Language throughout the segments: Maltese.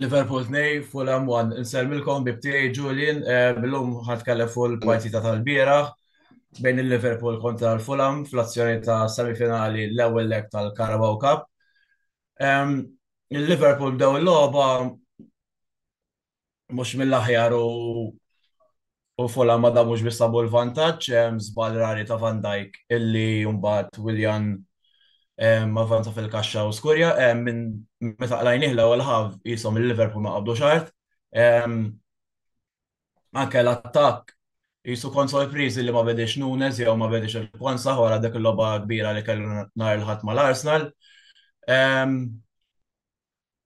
ليفربول 2 فولهام 1. نسلملكم ببتاعي جولين. بلوم ħatkellem fuq il-partita tal-bieraħ bejn il-Liverpool kontra l-Fulham fl-azzjoni ta' semifinali l-ewwel leg tal-Carabao Cup. Em, Il-Liverpool bdew il-logħba mhux mill-aħjar u Fulham ma damux bisabu l-vantaġġ, żball rari ta' Van Dijk illi mbagħad Willian avvanza fil-kaxxa u skurja. Minn meta qlajnih l-ewwel ħav qishom il-Liverpool ma qabdu xart. Anke l-attakk jisu kont sorpriżi li ma bedix Nunes jew ma bedix il-Kwanza wara dak il-logħba kbira li kellu nhar il-ħadd mal-Arsenal. Em,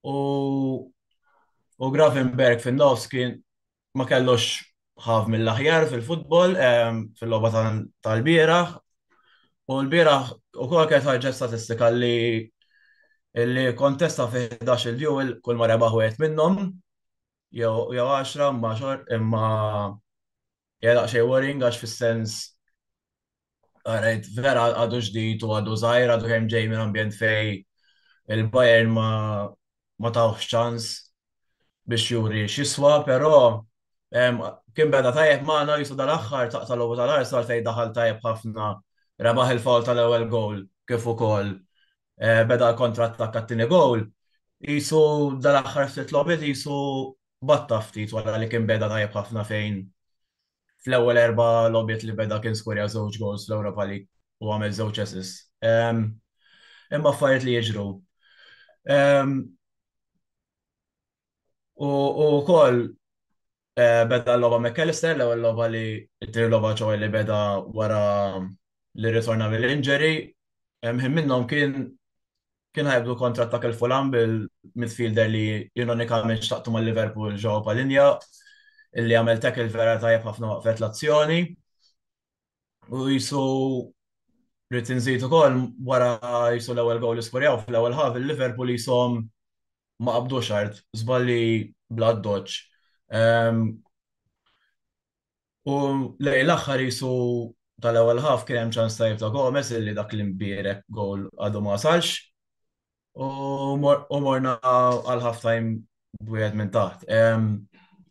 U u Gravenberg fin-nofs kien ma kellux ħav mill-aħjar fil-futbol fil-logħba tal-bieraħ. U l-bieraħ ukoll kienet ħarġet statistika li kontesta fi 11 il-duel kull ma rebaħ wieħed minnhom jew 10 imma jedaq xejn worrying għax fis-sens rajt vera għadu ġdid u għadu żgħir għadu kemm ġej minn ambjent fej il-Bayern ma tawx ċans biex juri x'iswa, però kien beda tajjeb magħna jisu dal-aħħar tal-logħba tal-Arsenal fejn daħal tajjeb ħafna rebaħ il-fawl tal-ewwel gowl kif ukoll beda l-kontrattakk għat-tieni gowl. Jisu dal-aħħar ftit logħbiet jisu batta ftit wara li kien beda tajjeb ħafna fejn fl-ewwel erba' logħbiet li beda kien skorja żewġ goals fl-Ewropa League u għamel żewġ assists. Imma affarijiet li jiġru. U wkoll beda l-logħba McAllister l-ewwel logħba li t-tieni logħba ġewwa li beda wara li ritorna mill-injury. Hemm minnhom kien ħajbdu kontrattak il-Fulham bil-midfielder li ironikament xtaqtu mal-Liverpool ġewwa Palinja illi għamel tackle vera tajjeb ħafna waqfet l-azzjoni. U jisu rrid inżid ukoll wara jisu l-ewwel gowl iskorjaw fl-ewwel ħaf il-Liverpool jisom ma qabdux art, żballi bla doċ. U lej l-aħħar jisu tal-ewwel ħaf kien hemm ċans tajjeb ta' Gomez illi dak l-imbierek gowl għadu ma wasalx. U morna għal half time b'wieħed minn taħt.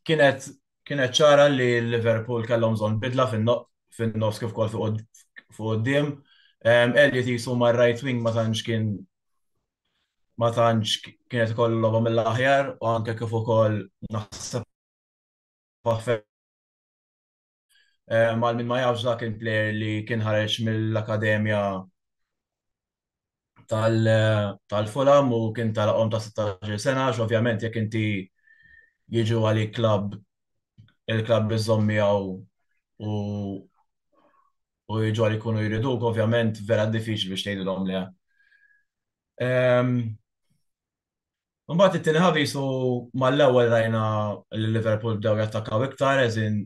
Kienet ċara li l-Liverpool kellhom bżonn bidla fin-nofs kif ukoll fuq quddiem. Elliot jisu mar-right wing ma tantx kienet ikollu logħba mill-aħjar u anke kif ukoll naħseb mal min ma jafx dak il-plejer li kien ħareġ mill-Akademja tal-Fulham u kien tal-qom ta' 16 sena, ovvjament jekk inti jiġu għalik il-klabb iżommi u jiġu għalik kunu jriduk, ovvjament vera diffiċli biex tgħidulhom le. Mbagħad it-tieni ħabisu mal-ewwel rajna l-Liverpool bdew jattakkaw iktar eżin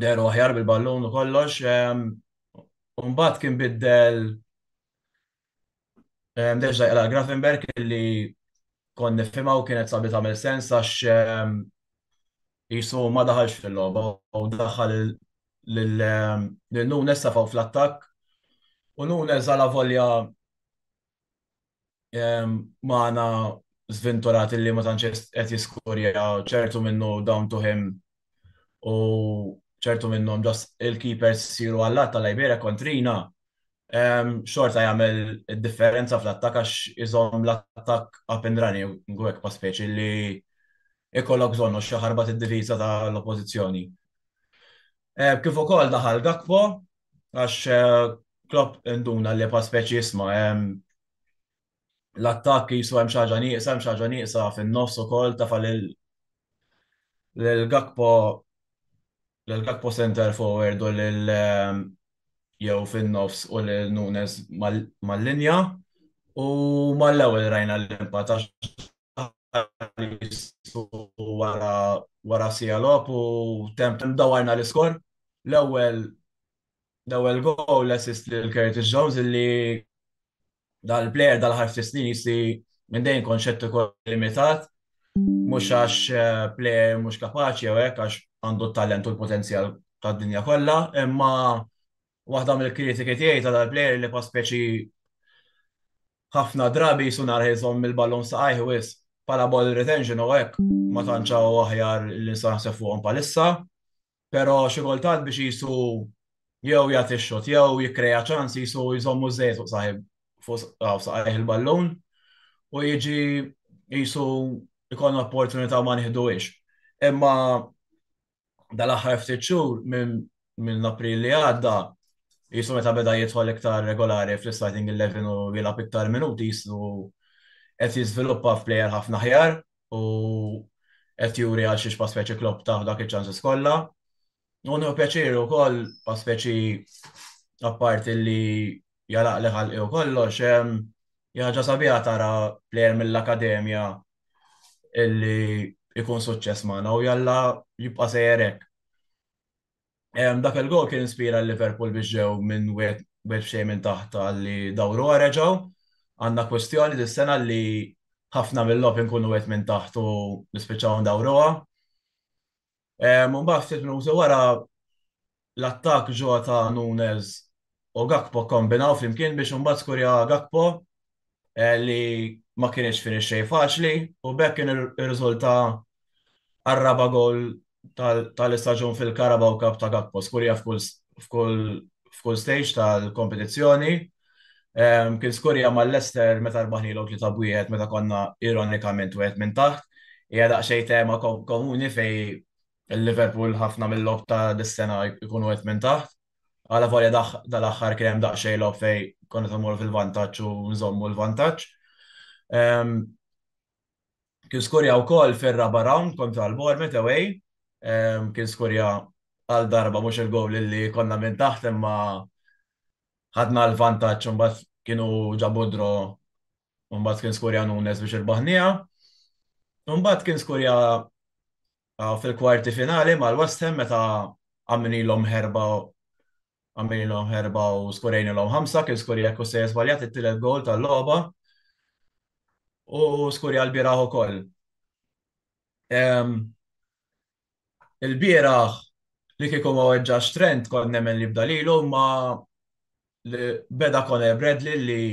deru aħjar bil-ballun u kollox. Mbagħad kien biddel deġa jqla Grafenberg li kon nifhimha u kienet sabi tagħmel sens għax jisu ma daħalx fil-logħba u daħal lil Nunes safaw fl-attakk u Nunes għala volja maħna zvinturat li ma tantx qed jiskurja ċertu minnu down to him u ċertu minnhom ġas il-keepers siru għallat tal-Iberia kontrina xorta jagħmel id-differenza fl-attak għax iżomm l-attak up and running gwek pa' speċi li ikollok bżonnu xi ħarbat id-diviża tal-oppożizzjoni. Kif ukoll daħal Gakpo għax Klopp induna li pa' speċi jisma' l-attak jisu hemm xi ħaġa nieqsa fin-nofs ukoll tafal l-Gakpo center forward u jew fin-nofs u l-Nunes mal-linja u mal-ewwel rajna l-impatt wara Sijalop u temp dawarna l-iskor. L-ewwel l-ewwel goal assist lil Curtis Jones illi dal-plejer dal-ħarf snin jisi minn dejn konċett ukoll limitat, mhux għax plejer mhux kapaċi jew hekk għax għandu t-talent u l-potenzjal tad-dinja kollha, imma waħda mill-kritiki tiegħi ta' dal-plejer li pa' speċi ħafna drabi sunar ħizom mill-ballon saqajh wis pala ball retention u hekk ma tantxaw aħjar l-insan naħseb fuqhom palissa, pero xi kultant biex jisu jew jagħti x-xot jew jikkreja ċans jisu jżommu żejt fuq saħib fuq saqajh il-ballun u jiġi jisu ikon opportunità ma nieħduhiex. Imma dal-aħħar ftit xhur minn April li għadda jisu meta beda jidħol iktar regolari fl-starting 11 u jilab iktar minuti jisu qed jiżviluppa f'plejer ħafna ħjar u qed juri għal xi speċi klopp ta' dak iċ-ċanses kollha. U nieħu pjaċir ukoll pa' speċi apparti li jalaq li ħalqi u kollox ħaġa sabiħa tara plejer mill-akademja illi ikun suċċess magħna u jalla jibqa' sejjer hekk. Dak il-gol kien inspira l-Liverpool biex ġew minn wieħed xejn minn taħt li dawru reġgħu. Għandna kwestjoni dis-sena li ħafna mill-logħb inkunu wieħed minn taħt u nispiċċaw ndawruha. Mbagħad ftit minuti wara l-attakk ġo ta' Nunes u Gakpo kombinaw flimkien biex imbagħad skurja Gakpo li ma kienx finish xejn faċli u bekk kien ir-riżulta għarraba gol tal-istaġun fil-Carabao Cup ta' Gakpo, skurja f'kull stage tal-kompetizzjoni. Kien skurja mal-Leicester meta rbaħnilu 3-1 meta konna ironikament wieħed minn taħt. Hija daqsxejn tema komuni fej il-Liverpool ħafna mill-lob ta' dis-sena jkunu wieħed minn taħt. Għala volja dal-aħħar kien hemm daqsxejn lob fej konna tmur fil-vantaġġ u nżommu l-vantaġġ. Kien skurja wkoll fir-raba round kontra l-Bournemouth away. Kien skurja għal darba mhux il-gowl li konna minn taħt imma ħadna l-vantaġġ u mbagħad kienu ġabu draw u mbagħad kien skurja Nunes biex irbaħnija. U mbagħad kien skurja fil-kwarti finali mal-West Ham meta għamilhom ħerba u skurejnilhom 5, kien skurja jekk se żbaljat it-tielet gol tal-logħba u skurja l-bieraħ ukoll. Il-bieraħ li kieku ma weġġax Trent kont nemmen li bdalilu ma beda Conor Bradley li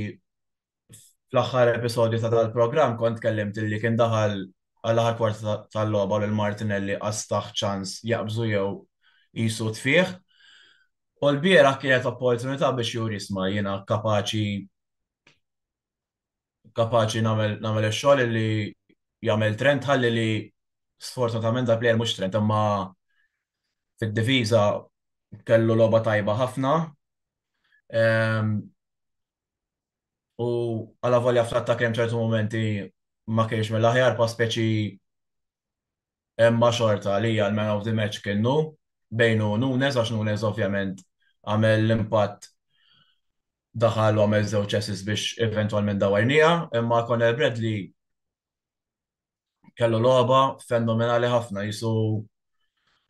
fl-aħħar episodju ta' tal-programm kont kellimt li kien daħal għall-aħħar kwarta tal-logħba lil Martinelli għastaħ ċans jaqbżu jew jisu tfih. U l-bieraħ kienet opportunità biex juri isma' jiena kapaċi nagħmel ix-xogħol li jagħmel Trent ħalli li sfortunatament da plejer mhux Trent imma fid-diviża kellu logħba tajba ħafna. U għala volja fl-attak hemm ċertu momenti ma kienx mill-aħjar pa' speċi imma xorta li hija l-man of the match kienu bejnu Nunes għax Nunes ovvjament għamel l-impatt daħal u għamel żewġ assists biex eventwalment dawarnija, imma Conor Bradley kellu logħba fenomenali ħafna jisu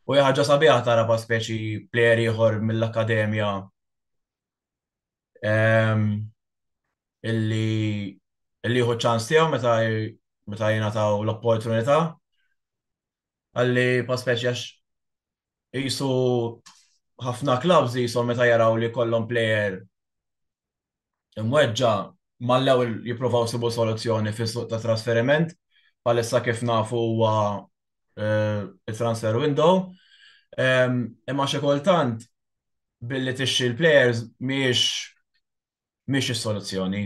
u ħaġa sabiħa tara pa' speċi plejer ieħor mill-akademja illi jieħu ċans tiegħu meta jingħataw l-opportunità għalli pa' speċi għax jisu ħafna clubs jisu meta jaraw li kollhom plejer imweġġa mal-ewwel jippruvaw sibu soluzzjoni fis-suq ta' trasferiment bħalissa kif nafu huwa il-transfer window. Imma xi kultant billi tixxi l-plejers mhix is-soluzzjoni.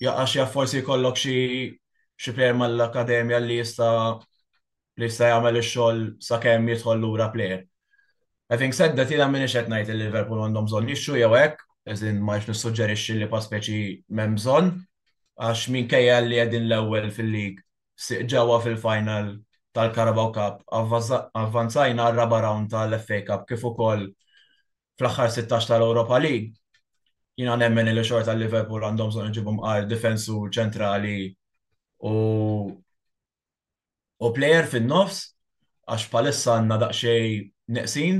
Għax forsi jkollok xi plejer mal-akademja li jista' jagħmel ix-xogħol sakemm jidħol lura plejer. Having said that, jiena m'iniex qed ngħid li Liverpool għandhom bżonn jixxu jew hekk, eżin ma nissuġġerixxi li pa' speċi m'hemm bżonn, għax minkejja li qegħdin l-ewwel fil-lig ġewwa fil-final tal-Carabao Cup, avvanzajna r-raba round tal-FA Cup kif ukoll fl-aħħar 16 tal-Europa League. Jiena nemmen li xorta l-Liverpool għandhom bżonn iġibhom għal difensur ċentrali u u plejer fin-nofs għax palissa għandna daqsxejn neqsin,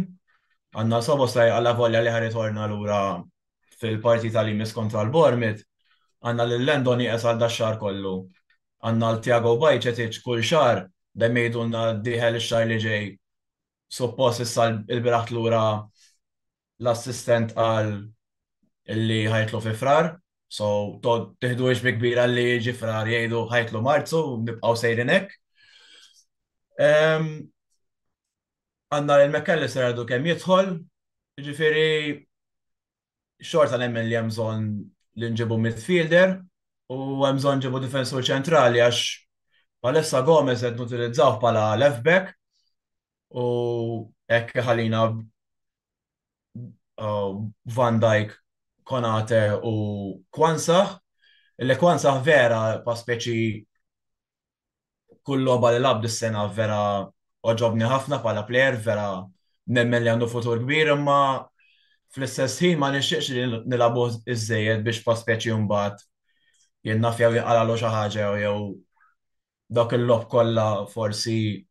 għandna Soboslaj għalla volja li ħaritorna lura fil-parti tal-imis kontra l-Bormit, għandna l-Lendon jiqes għal daċxar kollu. Għandna l-Tiago Bajċetic kull xar dem jgħidulna diħel ix-xar li ġej. Suppost issa il-biraħt lura l-assistent għal illi ħajtlu fi frar, so tiħdu iġbi kbira li ġi frar jgħidu ħajtlu marzu, nibqaw sejrinek. Għanna il-McAllister għadu kem jidħol, ġifiri xorta nemmen li jemżon li nġibu midfielder u jemżon ġibu difensur ċentrali għax palessa Gomez għed nutilizzaw pala left back u ekk ħalina Van Dijk, Konate u Kwanzah. Illi Kwanzah vera pa speċi kull logħba li lab dis-sena vera oġobni ħafna pala plejer, vera nemmen li għandu futur kbir, imma fl-istess ħin ma nixtieqx li nilabu iżejjed biex pa speċi mbagħad jinnaf jew jinqalalu xi ħaġa jew dak il-lob kollha forsi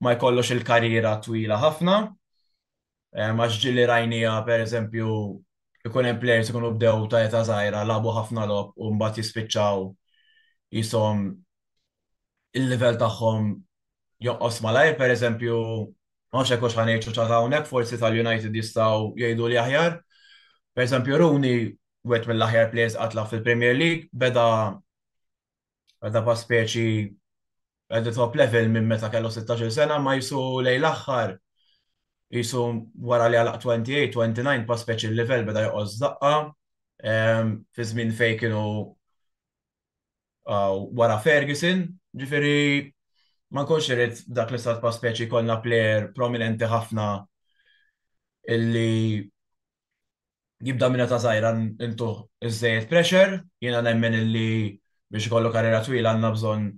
ma jkollux il-karriera twila ħafna. Għax ġilli rajnija, per eżempju, ikun hemm players ikunu bdew ta' eta żgħira, labu ħafna lob u mbagħad jispiċċaw jisom il-livell tagħhom jonqos malajr, per eżempju, ma nafx hekk hux ħanejtu ċata hawnhekk, forsi tal-United jistgħu jgħidu li aħjar. Per eżempju, Rooney wet mill-aħjar players qatla fil-Premier League, beda pa speċi at the top level minn meta kellu 16 sena, ma jisu lejn l-aħħar jisu wara li għalaq 28, 29 pa speċi il-level beda joqos daqqa, fi żmien fej kienu wara Ferguson, ġifiri ma nkunx irid dak li stat pa speċi konna plejer prominenti ħafna illi jibda minna ta' zaħira intu iżżejjed pressure, jiena nemmen illi biex kollu karriera twila għandna bżonn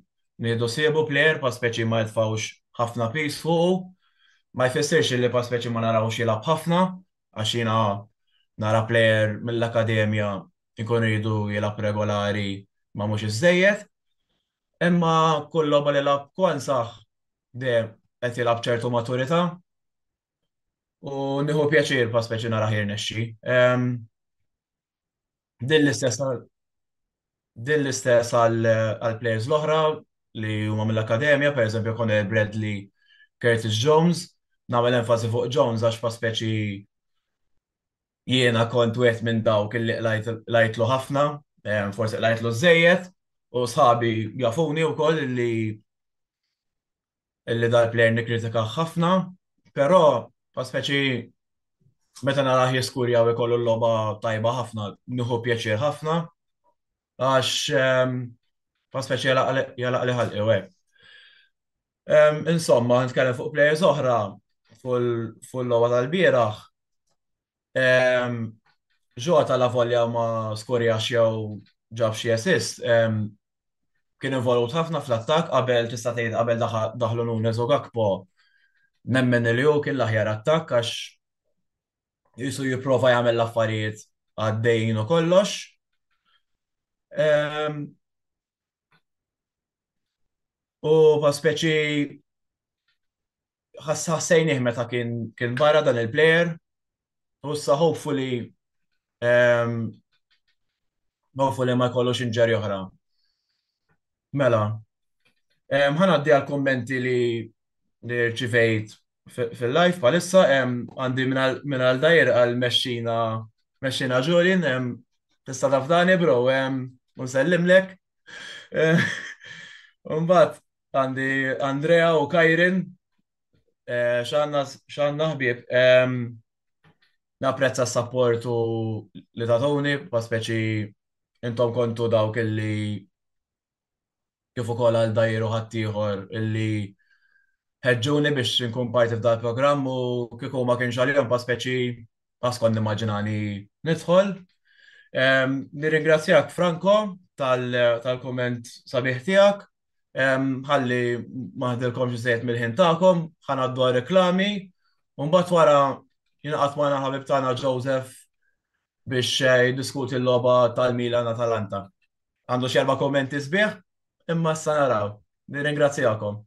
nieħdu siebu plejer pa speċi ma jitfawx ħafna pis fuqu. Ma jfissirx li pa speċi ma narawx jilab ħafna, għax jiena nara plejer mill-akademja ikun jridu jilab regolari ma mhux iżejjed. Imma kull logħba li lab Kwanzah de qed jilab ċertu maturità u nieħu pjaċir pa speċi nara jirnexxi. Din l-istess għal-plejers l-oħra li huma mill-akademja, per eżempju Conor Bradley, Curtis Jones, nagħmel enfasi fuq Jones għax pa speċi jiena kont wieħed minn dawk illi lajtlu ħafna, forsi lajtlu żejjed, u sħabi jafuni wkoll illi dal-plejer nikkritika ħafna, però pa speċi meta naraħ jiskurja u jkollu l-logħba tajba ħafna, nieħu pjaċir ħafna, għax pa speċi jalaq li ħalqi hekk. Insomma, nitkellem fuq plejers oħra full-logħba tal-bieraħ. Ġota la volja ma skorjax jew ġab xi assist, kien involut ħafna fl-attak qabel tista' tgħid qabel daħlu Nunes u Gakpo nemmen li hu kien l-aħjar attakk għax jisu jipprova jagħmel l-affarijiet għaddejjin u kollox. U pa speċi ħassejnih meta kien barra dan il-plejer u issa hopefully ma jkollux inġeri oħra. Mela, ħanaddi għal kommenti li rċivejt fil-live palissa, għandi minn għal-dajr għal-mexxina Julian, tista tafdani bro, unsellimlek. Unbat, għandi Andrea u Kajrin, xanna ħbib, napprezza s-sapportu li tatuni, pa speċi intom kontu dawk illi kif ukoll għal dajru ħaddieħor illi ħeġġuni biex nkun parti f'dal programm u kieku ma kienx għalihom pa speċi għaskon nimmaġinani nidħol. Nirringrazzjak Franco tal-komment sabiħ tiegħek. Ħalli maħdilkom ġiżejjed mill-ħin tagħkom, ħanaddu reklami, u mbagħad wara jinaqat magħna ħabib tagħna Joseph biex jiddiskuti l-logħba tal-Milan Atalanta. Għandu xi erba' kommenti sbieħ, imma issa naraw. Nirringrazzjakom.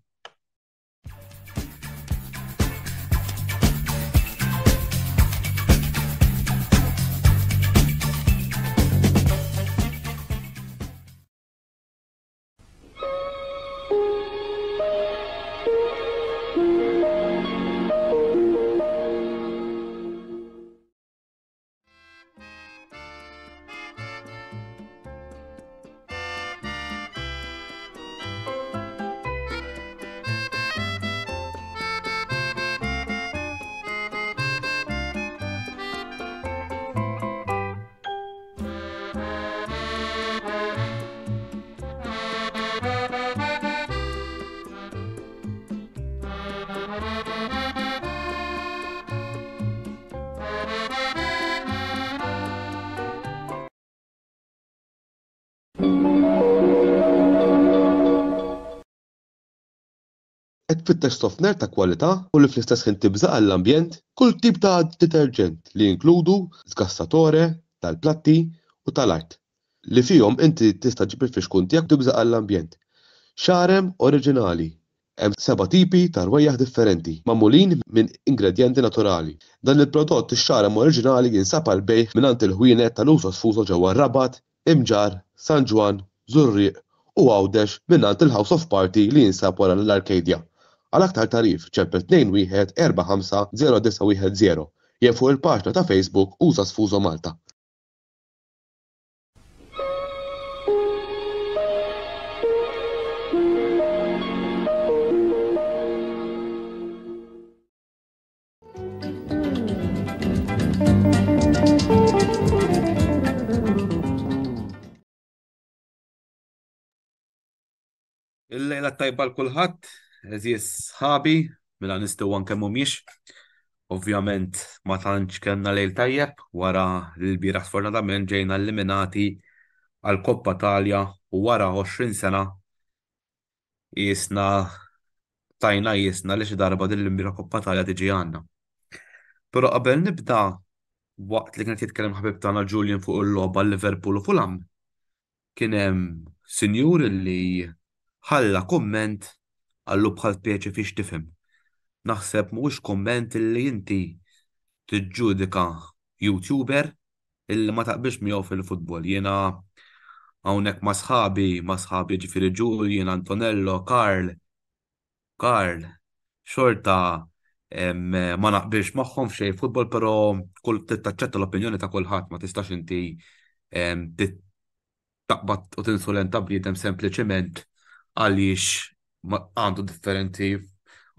Qed tfittex sofner ta' kwalità u li fl-istess ħin tibża' għall-ambjent kull tip ta' deterġent li jinkludu sgassatore tal-platti u tal-art li fihom inti tista' ġib il-fixkun tiegħek tibża' għall-ambjent. Xarem oriġinali. Hemm 7 tipi ta' rwejjaħ differenti magħmulin minn ingredjenti naturali. Dan il-prodott ix-xarem oriġinali jinsab għal bejgħ mingħand il-ħwienet tal-Uso Sfuso ġewwa Rabat, Imġar, San Ġwan, Żurrieq u Għawdex mingħand il-House of Party li jinsab wara l-Arcadia. Għal aktar tarif ċempel 21 45 0910 jew fuq il-paġna ta' Facebook Uso Sfuso Malta. Il-lejla tajba l-kulħadd, eżis sħabi, mela nistgħu anke mhumiex. Ovvjament ma tantx kellna lejl tajjeb wara l-bieraħ sfortunatament ġejna eliminati għal Koppa Talja u wara 20 sena tajna li xi darba din l-bieraħ Koppa Talja tiġi għandna. Però qabel nibda waqt li kienet jitkellem ħabib tagħna Julian fuq il-logħba Liverpool u Fulham, kien hemm sinjur li ħalla komment għallu bħal pieċi fiex tifhem. Naħseb mhuwiex komment illi inti tiġġudika YouTuber illi ma taqbilx miegħu fil-futbol. Jiena hawnhekk ma' sħabi ġifieri Julian, Antonello, Karl, xorta ma naqbilx magħhom f'xejn futbol, però kull taċċetta l-opinjoni ta' kulħadd, ma tistax inti taqbad u tinsulenta bniedem sempliċement għaliex għandu differenti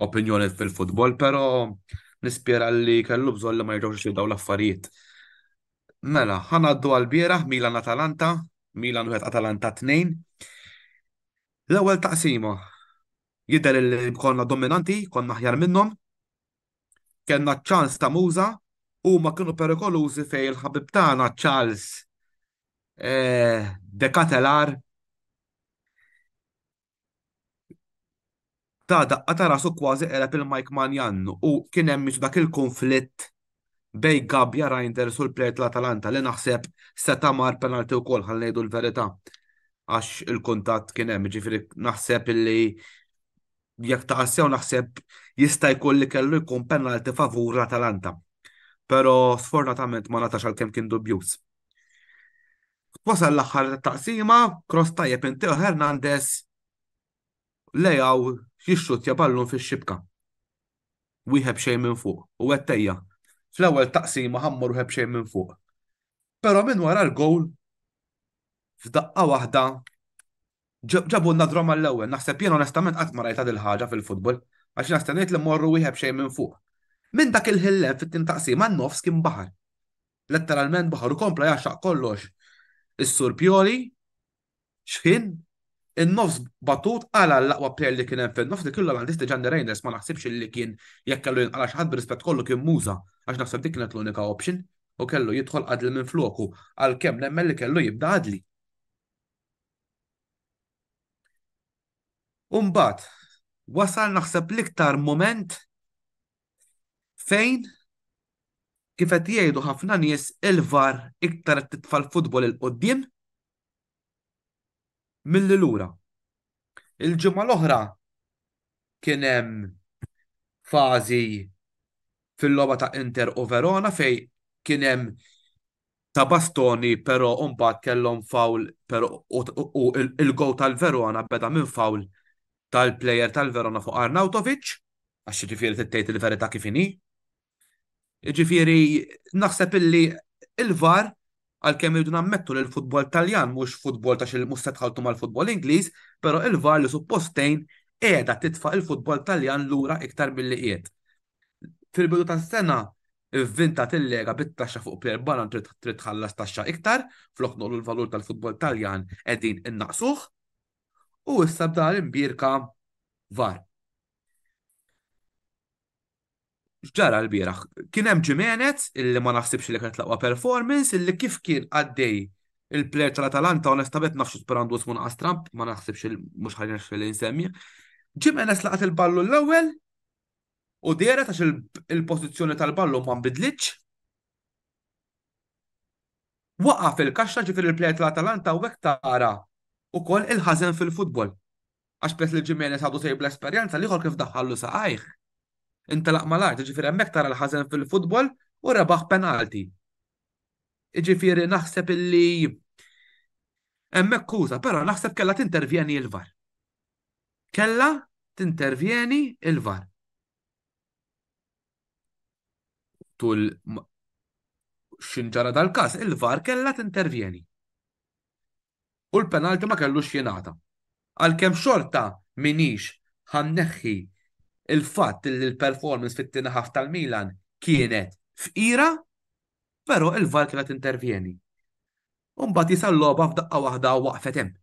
opinjoni fil-futbol, però nispjera li kellu bżonn li ma jirġgħux li daw l-affarijiet. Mela, ħanaddu għal-bieraħ Milan-Atalanta, Milan 1 Atalanta 2. L-ewwel taqsima jidher li konna dominanti, konna aħjar minnhom, kellna ċans ta' muża u ma kienu perikolużi fejn il-ħabib tagħna Charles De Catelar ta' daqqa ta' rasu kważi qeleb il-Mike Manjan u kien hemm dak il-konflitt bej Gabja Reinders u l-plejt l-Atalanta li naħseb seta' mar penalti wkoll ħalli ngħidu l-verità għax il-kuntatt kien hemm, ġifieri naħseb illi jekk taqassew naħseb jista' jkun li kellu jkun penalti favur l-Atalanta. Però sfortunatament ma natax għalkemm kien dubjuż. Wasal l-aħħar taqsima, cross tajjeb intieħu Hernandez lejgħu jixxuttja ballun fix-xibka. Wieħeb xejn minn fuq u għettejja. Fl-ewwel taqsima ħammur wieħeb xejn minn fuq. Però minn wara l-gowl f'daqqa waħda ġabulna droma l-ewwel. Naħseb jien onestament qatt ma rajta dil ħaġa fil-futbol għax nastennejt li mmorru wieħeb xejn minn fuq. Minn dak il-ħillem fit-tim taqsima n-nofs kien baħar. Letteralment baħar u kompla jaxaq kollox. Is-Sur Pioli x'kien in-nofs batut għala l-aqwa plejer li kien hemm fin-nofs li kellu għandisti Gianni Reinders ma naħsibx li kien jekk kellu jinqala xi ħadd b'rispett kollu kien muża għax naħseb dik kienet l-unika option u kellu jidħol Adli minn floku għalkemm nemmen li kellu jibda Adli. Umbagħad wasal naħseb l-iktar moment fejn kif qed jgħidu ħafna nies il-VAR iktar qed titfa' l-futbol il qudiem milli lura. Il-ġimgħa l-oħra kien hemm fażi fil-logħba ta' Inter u Verona fej kien hemm ta' bastoni, però mbagħad kellhom fawl, però u il-gow tal-Verona beda minn fawl tal-plejer tal-Verona fuq Arnautovic, għax ġifieri tittejt il-verità kif inhi. Ġifieri naħseb illi il-VAR għalkemm irridu nammettu li l-futbol Taljan mhux futbol ta' xil mhux se tħaltu mal-futbol Ingliż, però il-VAR li suppostejn qiegħda titfa' il-futbol Taljan lura iktar milli qiegħed. Fil-bidu tas-sena ivvintat il-lega bit-taxxa fuq Pier Balan trid tħallas taxxa iktar, flok nollu l-valur tal-futbol Taljan qegħdin innaqsuh, u issa bdar imbirka VAR. Ġara l-bieraħ, kien hemm Ġimenez illi ma naħsibx li kienet laqwa performance illi kif kien għaddej il-plejer tal-Atalanta onestament nafx sperandu smun Trump, ma naħsibx mhux ħajna xfil insemmi. Ġimenez laqat il-ballu l-ewwel u deret għax il-pożizzjoni tal-ballu ma nbidlitx. Waqaf il-kaxxa ġifier il-plejer tal-Atalanta u hekk tara ukoll il-ħażen fil-futbol. Għax pres li Ġimenez għadu sejb l-esperjenza li kif daħħallu saqajh. Intelaq mal-art, ġifieri hemmhekk tara l-ħażen fil-futbol u rebaħ penalti. Ġifieri naħseb illi hemmhekk kuża, però naħseb kellha tintervjeni l-VAR. Kellha tintervjeni l-VAR. Tul xinġara dal-każ, il-VAR kellha tintervjeni. U l-penalti ma kellux jingħata. Għalkemm xorta minix ħanneħħi il-fatt li l-performance fit-tieni ħaf tal-Milan kienet f'ira, però il-VAR kienet intervjeni. Mbagħad jisal logħba f'daqqa waħda waqfet hemm.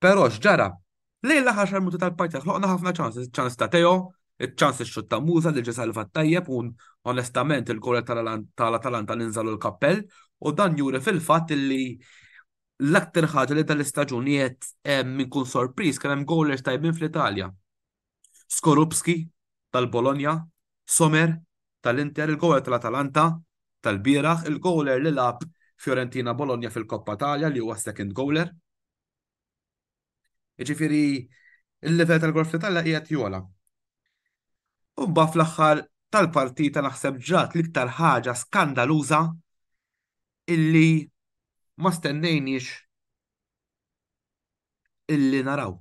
Però x'ġara? Lejn l-aħħar minuti tal-partita ħloqna ħafna ċans ta' Teo, iċ-ċans ix-xut ta' Musa li ġie salvat tajjeb u onestament il-gol tal-Atalanta ninżalu l-kappell u dan juri fil-fatt li l-aktar ħaġa li tal-istaġunijiet min kun sorpriż kien hemm goalers tajbin fl-Italja. Skorupski tal-Bologna, Sommer tal-Inter, il-gower tal-Atalanta tal-bieraħ, il-gower li lab Fiorentina Bologna fil-Koppa Italja li huwa second goaler. Jiġifieri il-level tal-gol fl-Italja qiegħed jola. U mbagħad fl-aħħar tal-partita naħseb ġrat l-iktar ħaġa skandaluża illi ma stennejniex illi naraw.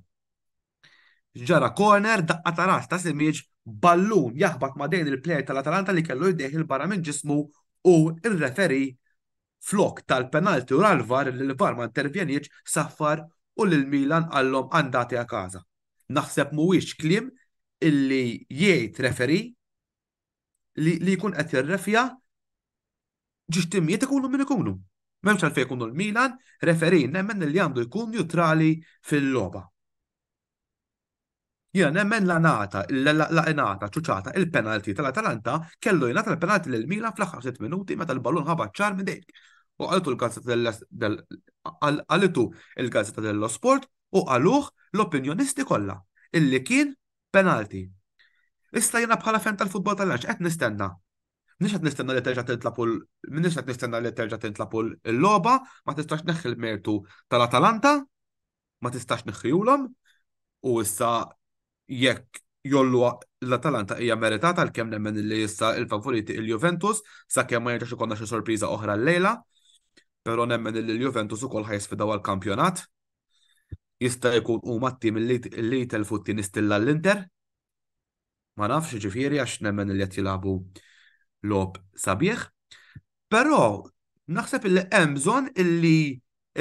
Ġara corner daqqa ta' ras ta' Simic ballun jaħbat ma' dejn il-plejer tal-Atalanta li kellu jdejħ il-barra minn ġismu u il-referi flok tal-penalti u l-VAR li l-VAR ma intervjeniġ saffar u l-Milan għallhom għandati a kaza. Naħseb mhuwiex kliem illi jgħid referi li jkun qed jirrefja ġixtimijiet ikunu min ikunu. M'hemmx għalfejn ikunu l-Milan, referi nemmen li għandu jkun neutrali fil-logħba. Jena nemmen l-inata ċuċata il-penalti tal-Atalanta kellu jingħata l-penalti l-Milan fl-aħħar 6 minuti meta l-ballun ħabat ċar minn dejk. U għalitu il-Gazzetta dello Sport u għaluh l-opinjonisti kollha illi kien penalti. Issa jiena bħala fan tal-futbol tal-lanċ qed nistenna. Mhix qed nistenna li terġa' tintlapu l-logħba, ma tistax neħħi l-mertu tal-Atalanta, ma tistax neħħihulhom u issa jekk jollu l-Atalanta hija meritata għalkemm nemmen li issa il-favoriti il-Juventus sakemm ma jerġax ikollna xi sorpriża oħra llejla, però nemmen li l-Juventus ukoll ħajsfidaw għall-kampjonat. Jista' jkun huma t-tim li jitelfu t-tieni stilla l-Inter. Ma nafx ġifieri għax nemmen li qed jilagħbu lob sabiħ. Però naħseb illi hemm bżonn illi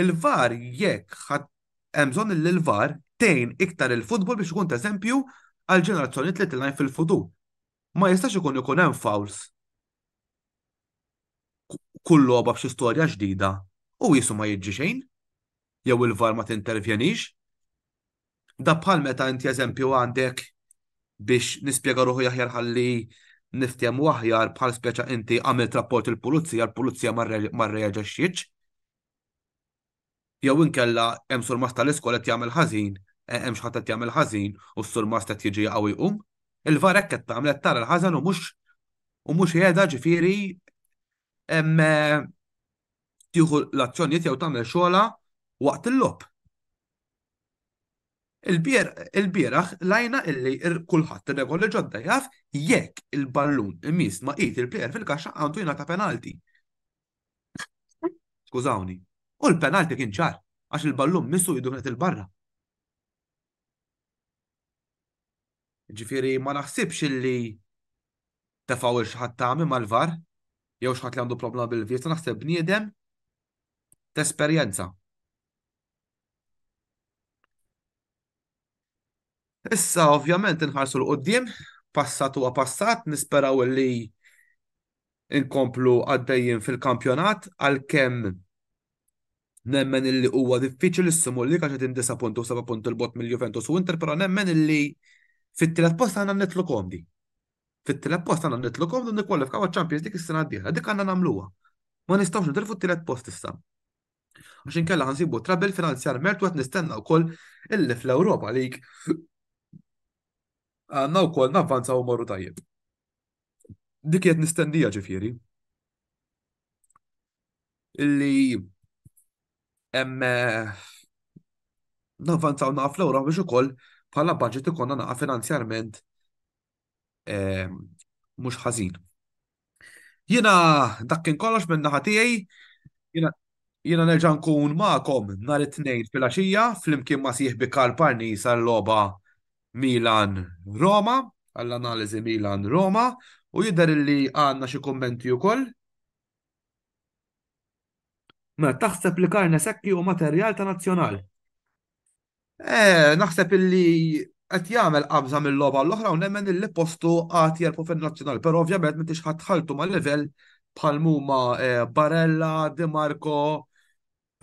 l-VAR hemm bżonn illi l-VAR tgħin iktar il-futbol biex ikun eżempju għal ġenerazzjonijiet li tilgħin fil-futur. Ma jistax ikun hemm fouls kull logħba b'xi storja ġdida u jisu ma jiġi xejn jew il-VAR ma tintervjenix. Da bħal meta inti eżempju għandek biex nispjega ruħu aħjar ħalli niftehmu aħjar bħal speċa inti għamilt rapport l-pulizija ma rreaġixxietx. Jew inkella hemm surmas tal-iskola qed jagħmel ħażin, hemm xi ħadd qed jagħmel ħażin u s-surmas qed jiġi qawwi jqum. Il-VAR hekk qed tagħmel qed tara l-ħażen u mhux qiegħda ġifieri tieħu l-azzjonijiet jew tagħmel xogħla waqt il-logħb. Il-bieraħ lajna illi kulħadd ir-regoli ġodda jaf jekk il-ballun imis ma qit il-plejer fil-kaxxa għandu jingħata penalti. Skużawni. U l-penalti kien ċar għax il-ballun missu jidu il-barra. Ġifieri ma naħsibx illi tefaw il-xħat tagħmel mal-var jew xħat li għandu problema bil-vista, naħseb bniedem t-esperjenza. Issa, ovvjament, nħarsu l-qoddim, passat huwa passat, nisperaw li inkomplu għaddejjin fil-kampjonat, għalkemm nemmen illi huwa diffiċli s-simu li għax qed 9 punti u 7 punti l-bot mill-Juventus u Inter, però nemmen illi fit-tielet post għandna nitlu komdi. Fit-tielet post għandna nitlu komdi u nikkwalifikaw għaċ-Champions League is-sena d-dieħla, dik għandna nagħmluha. Ma nistgħux nitilfu t-tielet post issa. Għax inkella ħansibu trabel finanzjarment u qed nistenna wkoll illi fl-Ewropa League għandna wkoll navvanzaw u morru tajjeb. Dik qed nistennija ġifieri. Illi hemm navvanzaw naqa fl-Ewropa biex ukoll bħala budget ikonna naqa finanzjarment mhux ħażin. Jiena dak kien kollox minn naħa tiegħi, jiena nerġa' nkun magħkom nhar it-tnejn filgħaxija flimkien ma' sieħbi Karl Parnis għall-logħba Milan-Roma, għall-analiżi Milan-Roma, u jidher li għandna xi kummenti wkoll. Ma taħseb li Karne Sekki u materjal ta' nazzjonal? Naħseb illi qed jagħmel qabża mill-logħba l-oħra u nemmen illi postu għad jerpu fin-nazzjonal, però ovvjament m'intix ħadħaltu mal-livell bħal huma Barella, Di Marco,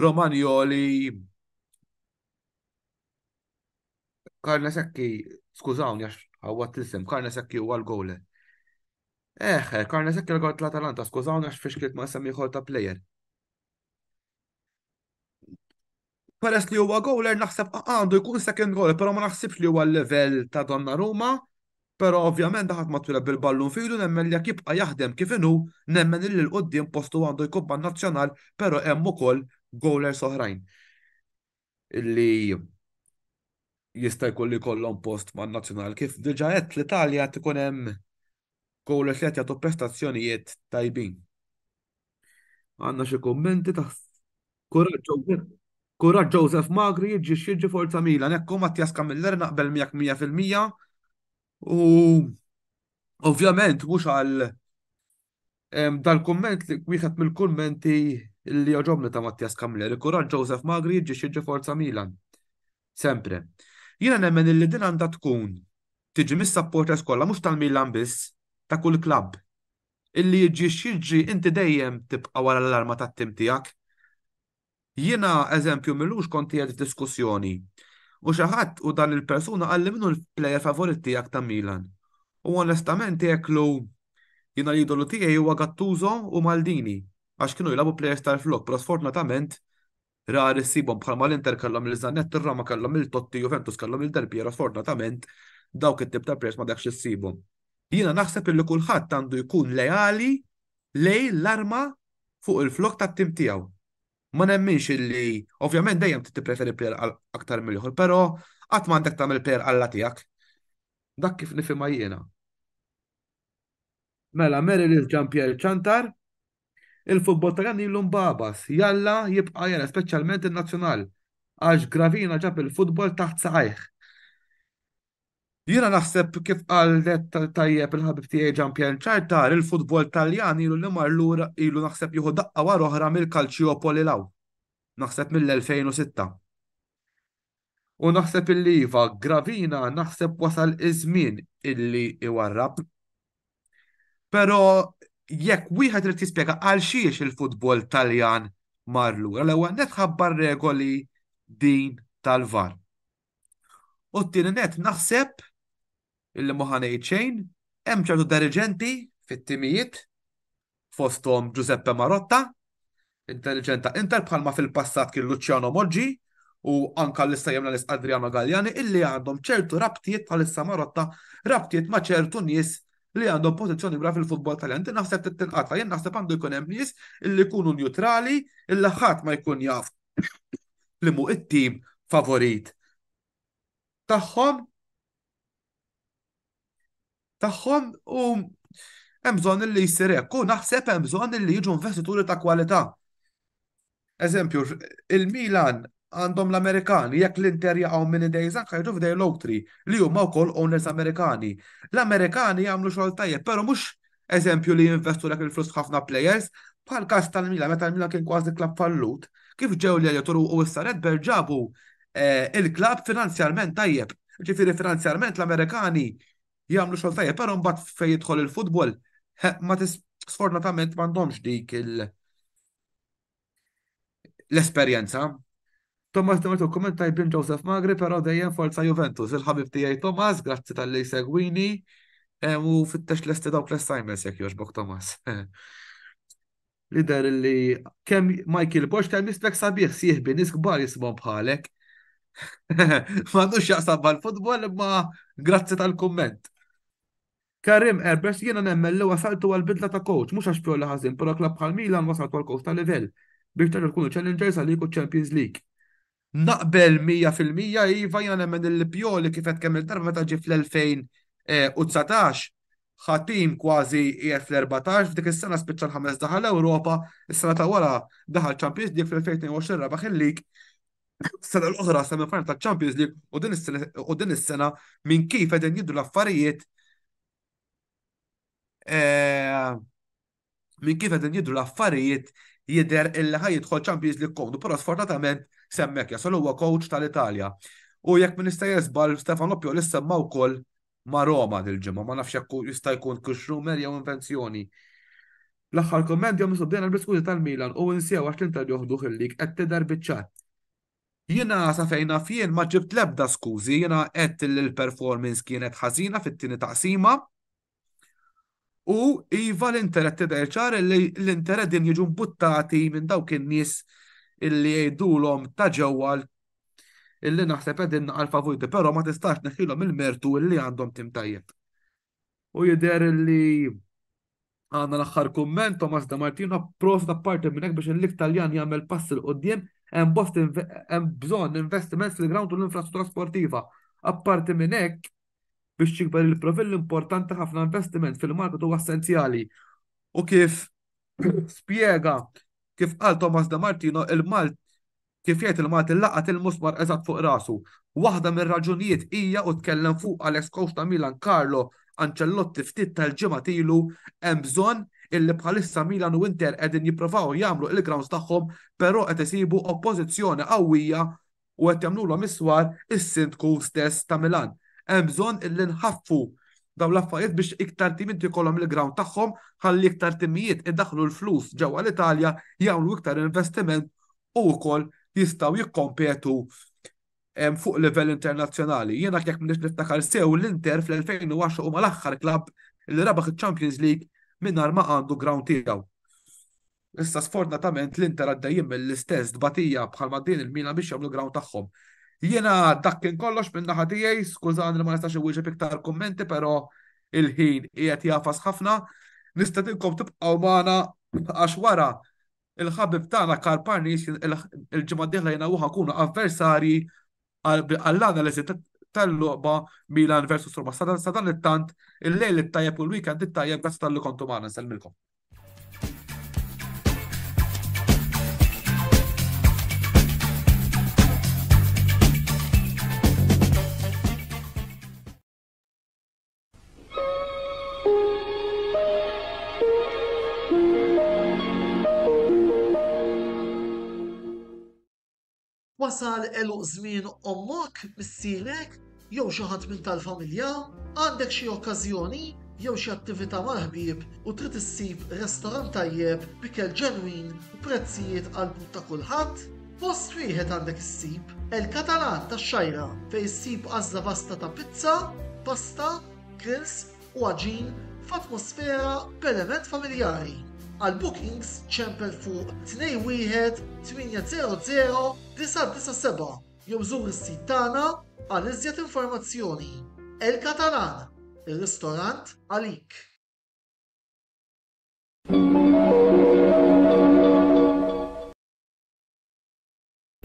Romagnoli. Karne Sekki, skużawni għax għawat l-isem, Karne Sekki huwa l-gowler. Karne Sekki l-gol tal-Atalanta, skużawni għax fixklit ma' semmi ta' plejer. Peress li huwa gowler naħseb għandu jkun second goal, però ma naħsibx li huwa l-level ta' Donnarumma, però ovvjament ħadd ma twileb bil-ballun fidu nemmen li jekk jibqa' jaħdem kif inhu, nemmen li l-qudiem postu għandu jkun nazzjonal, però hemm ukoll gowlers oħrajn illi jista' jkun li jkollhom post man-nazzjonal. Kif diġà qed l-Italja tkun hemm gowlers li qed jagħtu prestazzjonijiet tajbin. Għandna xi kummenti ta' Kuraġġ Joseph Magri jiġi Forza Milan, ekku Mattias Kamiller naqbel 100%. U ovvjament mhux għal dal-kumment li wieħed mill-kummenti li joġobni ta' Mattias Kamiller, kuraġġ Joseph Magri jiġi Forza Milan. Sempre. Jiena nemmen illi din għandha tkun tiġi mis-supporters kollha mhux tal-Milan biss, ta' kull klabb. Illi jiġi inti dejjem tibqa' wara l-arma tat-tim tiegħek. Jiena eżempju millux konti għed diskussjoni u xaħat u dan il-persuna għalli minnu l-plejer favorit tiegħek ta' Milan. U onestament jeklu jiena l-idolu tiegħi huwa Gattuso u Maldini għax kienu jilabu plejers tal-flok, però sfortunatament rari ssibhom bħalma l-Inter kellhom il-Zanetti, il-Roma kellhom il-Totti, Juventus kellhom il-Del Piero, sfortunatament dawk it-tip ta' plejers ma dakx issibhom. Jiena naħseb illi kulħadd għandu jkun lejali lej l-arma fuq il-flok tat-tim tiegħu. Ma nemminx illi, ovvjament dejjem tippreferi plejer aktar mill-ieħor, però qatt m'għandek tagħmel plejer alla tiegħek. Dak kif nifhimha jiena. Mela Meryl Jean-Pierre Chantar, il-futbol Taljan ilu mbabas, jalla jibqa' jena speċjalment in-nazzjonal għax Gravina ġab il-futbol taħt saqajh. Jiena naħseb kif qal tajjeb il-ħabib tiegħi Jean-Pierre Chantar, il-futbol Taljan ilu li mar lura ilu naħseb jieħu daqqa wara oħra mill-Calciopoli law. Naħseb mill-2006. U naħseb illi iva Gravina naħseb wasal iż-żmien illi iwarrab. Però jekk wieħed irid jispjega għal xiex il-futbol Taljan mar lura, l-ewwel net ħabbar regoli din tal-VAR. U t-tieni net naħseb illi ma ħanejt xejn hemm ċertu diriġenti fit-timijiet fosthom Giuseppe Marotta, intelligenta Inter bħalma fil-passat kien Luciano Moggi u anka l-issa jemna Adriano Galliani illi għandhom ċertu rabtiet bħalissa Marotta, rabtiet ma' ċertu nies li għandhom pożizzjoni bra fil-futbol Taljan. Inti naħseb tinqata, jien naħseb għandu jkun hemm nies illi jkunu neutrali, illi ħadd ma jkun jaf li mu it-tim favorit tagħhom u hemm bżonn li jsir hekk u naħseb hemm bżonn li jiġu investituri ta' kwalità. Eżempju, il-Milan għandhom l-Amerikani, jekk l-Inter jaqgħu minn idejż anke jġu f'dej l-Oaktri li huma wkoll owners Amerikani. L-Amerikani jagħmlu xogħol tajjeb, però mhux eżempju li jinvestu dak il-flus ħafna players, bħal każ tal-Milan, meta l-Milan kien kważi klabb fallut, kif ġew li jagħturu u issa Redbird ġabu il-klabb finanzjarment tajjeb. Ġifieri finanzjarment l-Amerikani jagħmlu xogħol tajjeb, però mbagħad fejn jidħol il-futbol sfortunatament m'għandhomx dik l-esperjenza. Thomas Demetu kommentaj bin Joseph Magri, però dejjem forza Juventus. Il-ħabib tiegħi Thomas, grazzi tal-li segwini, u fittex l-esti dawk l-assignments jekk jogħġbok Thomas. Lider li kemm Michael Bosch kemm jispek sabiħ sieħbi nies kbar jisimhom bħalek. M'għandux jaqsam mal-futbol imma grazzi tal-kumment. Karim Erbers jiena nemmen li wasaltu għal-bidla ta' coach, mhux għax pjolla ħażin, però klabb bħal Milan wasaltu għal-coach ta' livell biex tarġu tkunu challengers għal Champions League. Naqbel 100% iva jiena nemmen il-Pioli kif qed kemm il-darba meta ġie fl-2019 ħatim kważi qiegħed fl-14 f'dik is-sena spiċċa l-5 daħal Ewropa, is-sena ta' wara daħal Champions League fl-2022 rebaħ il-lig. Sena l-oħra semifinal ta' Champions League u din is-sena minn kif qegħdin jiddu l-affarijiet jidher illi ħajjidħol Champions League komdu, però sfortunatament semmek jasol huwa coach tal-Italja. U jekk min jista' jeżbal Stefano Pioli semma wkoll ma' Roma dil-ġimgħa, ma nafx jekk jista' jkun kux-rumer jew invenzjoni. L-aħħar komment jew misubdejna l-biskuti tal-Milan u nsew għax l-Inter joħdu ħillik qed tidher biċ-ċat. Jiena sa fejna fien ma ġibt l-ebda skużi, jiena qed il-performance kienet ħażina fit-tieni taqsima. U iva l-Inter qed tidher ċar li l-Inter din jiġu mbuttati minn dawk in-nies illi jgħidulhom ta' ġewwa illi naħseb qegħdin naqal favoriti, però ma tistax neħilhom il-mertu illi għandhom tim tajjeb. U jidher illi għandna l-aħħar kumment Thomas Da Martino prost apparti minn hekk biex il-lig Taljan jagħmel pass il qudiem hemm bżonn investiment fil-ground u l-infrastruttura sportiva. Apparti minn hekk biex tikber il-profil importanti ħafna investiment fil-market huwa essenzjali. U kif spjega kif qal Thomas Da Martino kif jgħid il-Malti laqat il-musmar eżatt fuq rasu. Waħda mir-raġunijiet hija u tkellem fuq Alex Coach ta' Milan Carlo Ancelotti ftit tal-ġimgħa ilu hemm bżonn illi bħalissa Milan u Inter qegħdin jippruvaw jagħmlu il-grounds tagħhom, però qed isibu oppożizzjoni qawwija u qed jagħmluhom iswar is-sindku stess ta' Milan. Hemm bżonn illi nħaffu dawn l-affarijiet biex iktar timijiet ikollhom il-ground tagħhom ħalli iktar timijiet iddaħħlu l-flus ġewwa l-Italja jagħmlu iktar investiment u wkoll jistgħu jikkompetu fuq livell internazzjonali. Jiena jekk m'niex niftakar sew l-Inter fl-2010 huma l-aħħar klabb li rebaħ iċ-Champions League mingħajr ma għandu ground tiegħu. Issa sfortunatament l-Inter għaddejjin mill-istess dbatija bħalma din il-Milan biex jagħmlu ground tagħhom. Jiena dak kien kollox minn naħa tiegħi, skużani li ma nistax iwieġeb iktar kummenti, però il-ħin qiegħed jafas ħafna. Nistedinkom tibqgħu magħna għax wara il-ħabib tagħna Karparnis il-ġimgħa d-dieħla jingħawu ħakunu avversarji għall-analiżi tal-logħba Milan versus Roma. Sa dan it-tant il-lejl it-tajjeb u l-weekend it-tajjeb grazzi tal-li kontu magħna nsellmilkom. Wasal eluq żmien ommok, missierek, jew xi ħadd minn tal-familja, għandek xi okkażjoni jew xi attività mal-ħbieb u trid issib restorant tajjeb b'ikel ġenwin u prezzijiet qalbut ta' kulħadd? Post wieħed għandek issib El-Katalan tax-Xajra fejn issib għażla vasta ta' pizza, pasta, grills u aġin f'atmosfera b'element familjari. Għal bookings ċempel fuq 21-800-997 jew żur is-sit tagħna għal iżjed informazzjoni. El-Katalan, ir-ristorant għalik.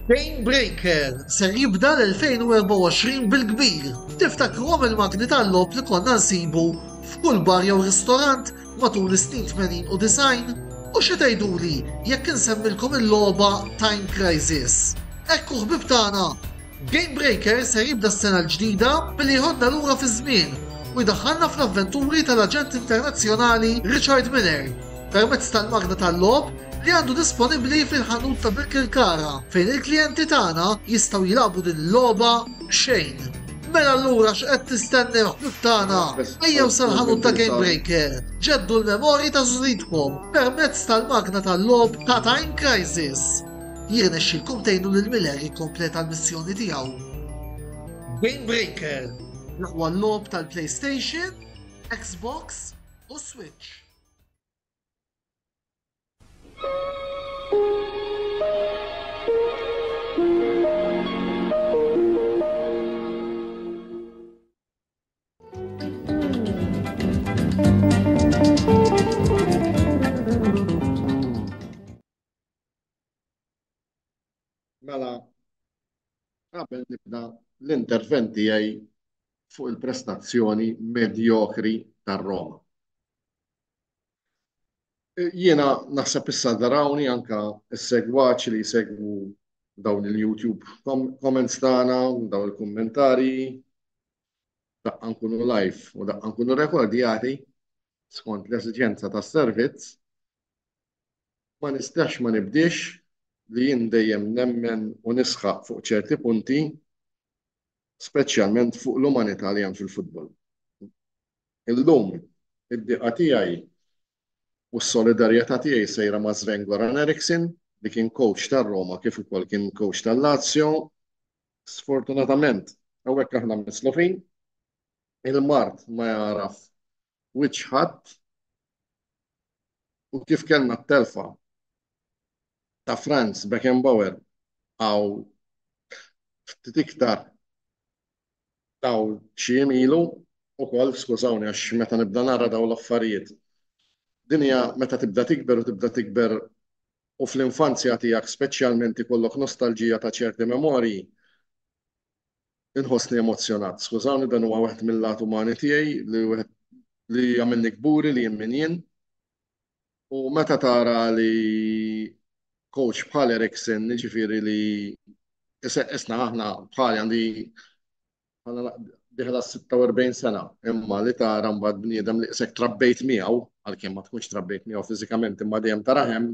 Game Breaker ser jibda l-2024 bil-kbir. Tiftakruhom il-magni tal-lob li konna nsibu f'kull bar jew ristorant matul is-snin 80 u 90? U xi tgħiduli jekk insemmilkom il-logħba Time Crisis. Ekku ħbib tagħna, Game Breaker ser jibda s-sena l-ġdida billi jħodna lura fi żmien u jdaħħalna fl-avventuri tal-aġent internazzjonali Richard Miller permezz tal-magna tal-lob li għandu disponibbli fil-ħanut ta' Birkirkara fejn il-klijenti tagħna jistgħu jilagħbu din il-logħba xejn. Mela allura x'qed tistennew ħbib tagħna? Ejjew sal-ħanut ta' Game Breaker. Ġeddu l-memorji ta' żulidkom permezz tal-magna tal-lob ta' Time Crisis. Jirnexxilkom tgħinu lil Miller jikkompleta l-missjoni tiegħu. Game Breaker, l-aqwa l-lob tal-PlayStation, Xbox u Switch. Mela, qabel nibda l-intervent tiegħi fuq il-prestazzjoni medjokri tar-Roma. Jiena naħseb issa darawni anka s-segwaċ li jsegwu dawn il-YouTube comments tagħna u dawn il-kummentari daqqa nkunu live u daqqa nkunu rekordjati skont l-esiġenza tas-servizz ma nistax ma nibdiex li jien dejjem nemmen u nisħaq fuq ċerti punti, speċjalment fuq l-umanità li hemm fil-futbol. Illum id-diqa tiegħi u s-solidarjetà tiegħi sejra ma' Sven-Goran Eriksson li kien coach tar-Roma kif ukoll kien coach tal-Lazio. Sfortunatament hawnhekk aħna mislufin, il-Mart ma jaraf wiċċ ħadd u kif kellna t-telfa ta' Franz Beckenbauer għaw ftit iktar taw xi ilu ukoll skużawni għax meta nibda nara daw l-affarijiet. Dinja meta tibda tikber u tibda tikber u fl-infanzja tiegħek speċjalment ikollok nostalġija ta' ċerti memorji inħossni emozjonat. Skużawni dan huwa waħed mill-lat umani tiegħi li għamilni kburi li jien min jien. U meta tara li coach bħal Eriksson, ġifieri li isna aħna bħali għandi diħla 46 sena, imma li tara mbagħad bniedem li isek trabbejt miegħu, għalkemm ma tkunx trabbejt miegħu fiżikament imma dejjem tarahem,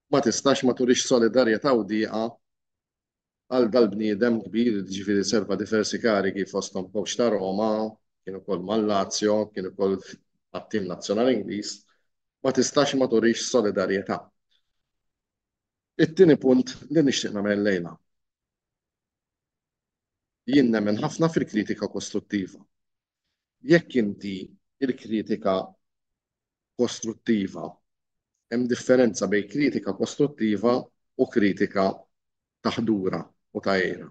ma tistax ma turix solidarjetà u dieqa għal dal-bniedem kbir, ġifieri serva diversi karigi fosthom coach ta' Roma, kien ukoll mal-Lazio, kien ukoll għat-tim nazzjonali Ingliż, ma tistax ma turix solidarjetà. It-tieni punt li nixtieq nagħmel lejla. Jien nemmen ħafna fil-kritika kostruttiva. Jekk inti il-kritika kostruttiva, hemm differenza bejn kritika kostruttiva u kritika ta' ħdura u ta' għejra.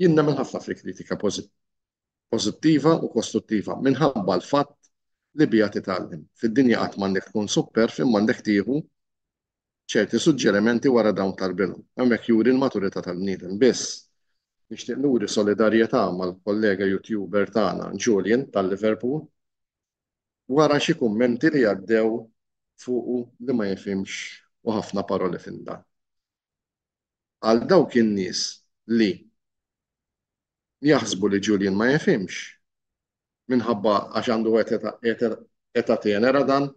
Jien nemmen ħafna fil-kritika pożittiva u kostruttiva minħabba l-fatt li bija titgħallem. Fid-dinja qatt m'għandek tkun super fejn m'għandek tieħu ċerti suġġerimenti wara dawn tal-bilu. Hemmhekk juri l-maturità tal-bniedem biss. Nixtieq nuri solidarjetà mal-kollega YouTuber tagħna Julian tal-Liverpool wara xi kummenti li għaddew fuqu li ma jifhimx u ħafna paroli fin dan. Għal dawk in-nies li jaħsbu li Julian ma jifhimx minħabba għax għandu eta tenera dan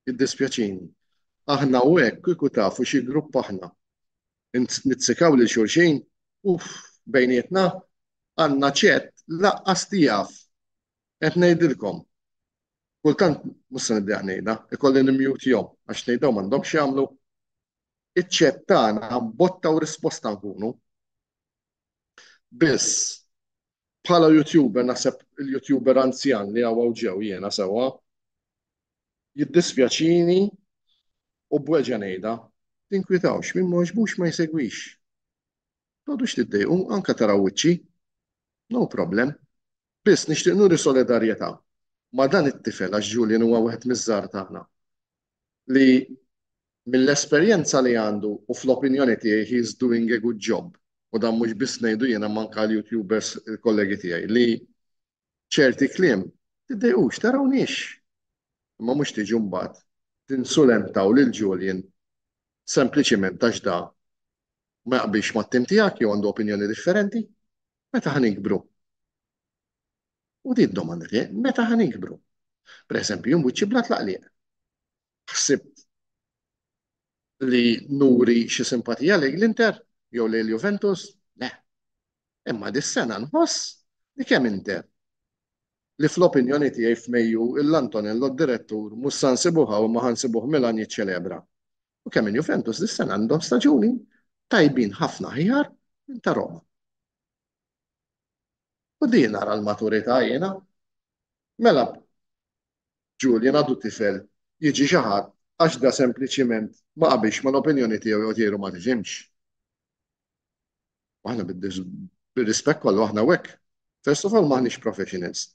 jiddispjaċini. Aħna u hekk kieku tafu xi grupp aħna nitzikaw lil xulxin bejnietna għandna ċett laqqas tijaf. Qed ngħidilkom. Kultant mhux se nibda ngħidha, ikolli nimjutihom għax ngħidhom m'għandhomx jagħmlu. Iċ-ċett tagħna botta u risposta nkunu. Biss bħala YouTuber naħseb il-YouTuber anzjan li għaw ġew jiena sewwa jiddispjaċini u bweġa ngħidha tinkwitawx min ma jogħġbux ma jsegwix. M'għadux tiddejqu anke taraw wiċċi. No problem. Biss nixtieq nuri solidarjetà ma' dan it-tifel għax Julian huwa wieħed miż-żgħar tagħna li mill-esperjenza li għandu u fl-opinjoni tiegħi he's doing a good job. U dan mhux biss ngħidu jiena manka l-YouTubers il-kollegi tiegħi li ċerti kliem tiddejqux tarawniex. Imma mhux tiġu mbagħad tinsulentaw lil Julian sempliċiment għax da ma jaqbilx mat-tim tiegħek jew għandu opinjoni differenti. Meta ħanikbru? U di d-domanda tiegħi, meta ħanikbru? Pereżempju, mbuċċi bla tlaqliq. Ħsibt li nuri xi simpatija lejn l-Inter jew lejn Juventus? Le. Imma dis-sena nħoss li kemm Inter li fl-opinjoni tiegħi f'Mejju l-Antonello d-direttur mhux se nsibuha u ma ħansibuh Milan jiċċelebra. U kemm Juventus dis-sena għandhom staġuni tajbin ħafna ħjar minn ta' Roma. U din nara l-maturità jiena. Mela Julian għadu tifel jiġi xi ħadd għax da sempliċiment ma qabilx mal-opinjoni tiegħu jew tiegħu ma tiġimx. Aħna bir-rispett kollu aħna hekk. First of all maħniex professionals.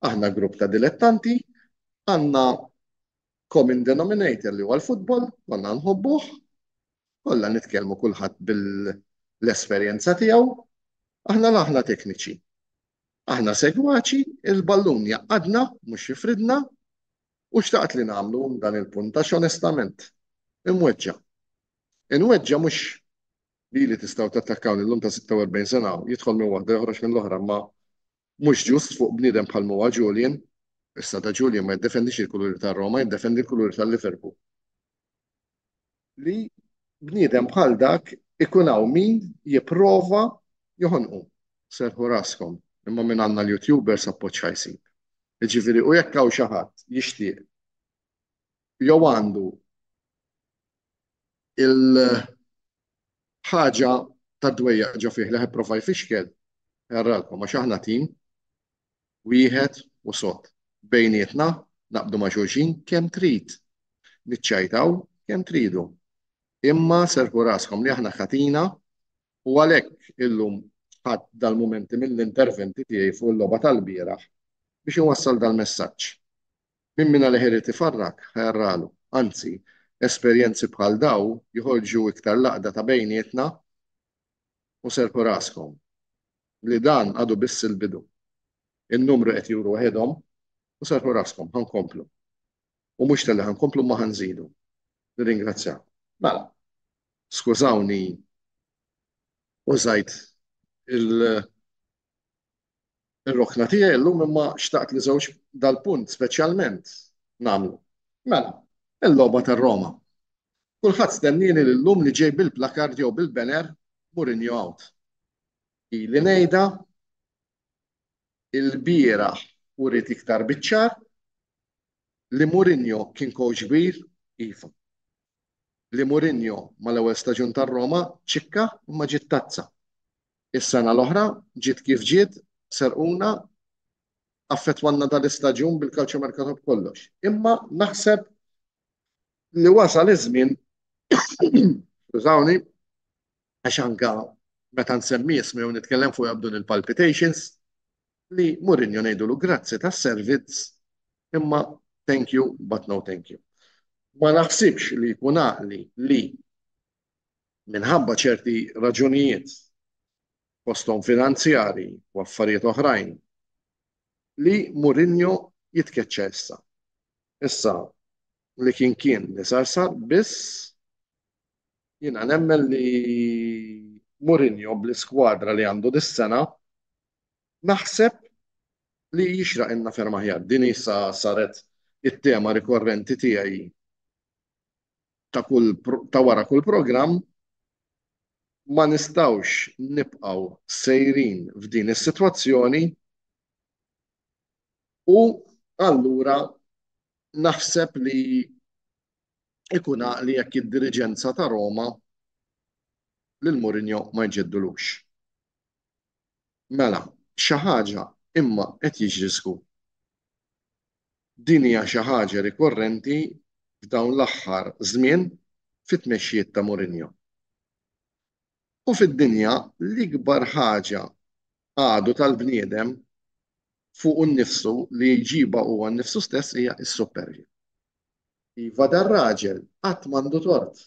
Aħna grupp ta' dilettanti, għandna common denominator li huwa l-futbol, konna nħobbuh, kollha nitkellmu kulħadd bil-esperjenza tiegħu, aħna tekniċi. Aħna segwaċi, il-ballun jaqadna, mhux jifridna, u xtaqt li nagħmlu dan il-punt għax onestament. Imweġġa. Inweġġa mhux li tistgħu tattakkawni l-lum ta' 46 sena jidħol minn waħda joħroġ minn l-oħra ma mhux ġust fuq bniedem bħal huwa Julian. Issa ta' Julian ma jiddefendix il-kuluri ta' Roma, jiddefendi l-kuluri tal-Liverpool. Li bniedem bħal dak ikun hawn min jipprova joħonqu. Serħu raskom, imma minn għandna l-YouTubers appoġġ ħajsib. Jiġifieri u jekk hawn xi ħadd jixtieq jew għandu il-ħaġa ta' dwejja ġo fih li ħipprova jfixkel, jarralkom għax aħna tim wieħed u sod. Bejnietna naqbdu ma' xulxin kemm trid. Niċċajtaw kemm tridu. Imma serħu raskom li aħna ħatina u għalhekk illum ħadd dal-mumenti mill-interventi tiegħi fuq il-logħba tal-bieraħ biex iwassal dal-messaġġ. Min minna li ħirid ifarrak ħajjarralu, anzi, esperjenzi bħal daw joħolġu iktar laqda ta' bejnietna u serħu raskom li dan għadu biss il-bidu. Il-numru qed juru waħedhom u serħu raskom ħankomplu. U mhux telli ħankomplu ma ħanżidu. Nirringrazzjak. Mela, skużawni użajt il-rokna tiegħi llum imma xtaqt li żewġ dal-punt speċjalment nagħmlu. Mela, il-logħba tar-Roma. Kulħadd stennini lillum li ġej bil-plakard jew bil-banner Mourinho out. Ili ngħidha il-bieraħ urid iktar biċ-ċar li Mourinho kien coach kbir iva. Li Mourinho mal-ewwel staġun tar-Roma ċikka imma ġiet tazza. Is-sena l-oħra ġiet kif ġiet serquna affettwanna dal-istaġun bil-kalċomerkato b'kollox. Imma naħseb li wasal iż-żmien skużawni għax anke meta nsemmi ismi u nitkellem fuq jabdun il-palpitations li Mourinho ngħidulu grazzi tas-servizz imma thank you but no thank you. Ma naħsibx li jkun għaqli li minħabba ċerti raġunijiet posthom finanzjari u affarijiet oħrajn li Mourinho jitkeċċa issa. Issa li kien li sar biss jiena nemmen li Mourinho bl-iskwadra li għandu dis-sena naħseb li jixraq inna ferm aħjar. Din issa saret it-tema rikorrenti tiegħi ta' wara kull programm ma nistawx nibqgħu sejrin f'din is-sitwazzjoni u allura naħseb li ikun għaqli jekk id-diriġenza ta' Roma lil Mourinho ma jġeddulux. Mela, xi ħaġa imma qed jiġrisku. Din hija xi ħaġa rikorrenti f'dawn l-aħħar żmien fit-tmexxijiet ta' Mourinho. U fid-dinja l-ikbar ħaġa għadu tal-bniedem fuq innifsu li jġiba huwa nnifsu stess hija s-superja. Iva dar-raġel qatt m'għandu tort.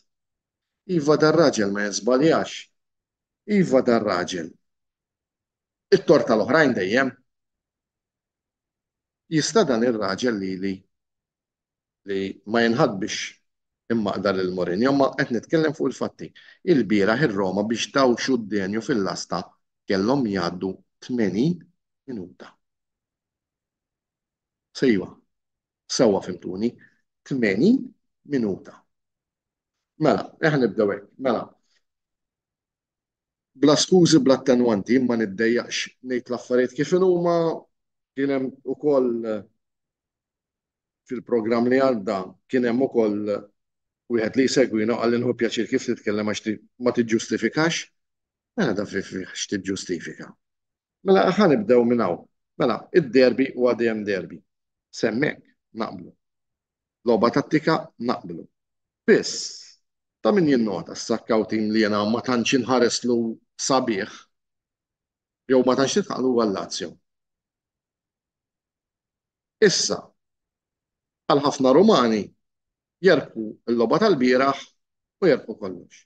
Iva dar-raġel ma jiżbaljax. Iva dar-raġel. It-tort tal-oħrajn dejjem. Jista' dan ir-raġel li ma jinħabbix immaqdar il-Mourinho, ma qed nitkellem fuq il-fatti. Il-bieraħ ir-Roma biex tawxu d-denju fil-lasta kellhom jgħaddu 80 minuta. Sejwa, sewwa fimtuni, 80 minuta. Mela, nibdew hekk. Mela, bla skużi bla attenwanti, imma niddejjaqx ngħid l-affarijiet kif huma kien hemm ukoll fil-programm li għadda kien hemm ukoll wieħed li jsegwina qal inhu pjaċir kif titkellem għax ma tiġġustifikax. Mela da fih tiġġustifika. Mela ħanibdew minn hawn. Mela, id-derbi huwa dejjem derbi. Semmek naqblu. Logħba tattika naqblu. Biss ta' min jinnota s-sakkaw tim li jena ma tantx inħareslu sabiħ jew ma tantx titħaqlu għall-Lazio. Issa, għal ħafna Rumani jerku l-logħba tal-bieraħ u jerku kollox.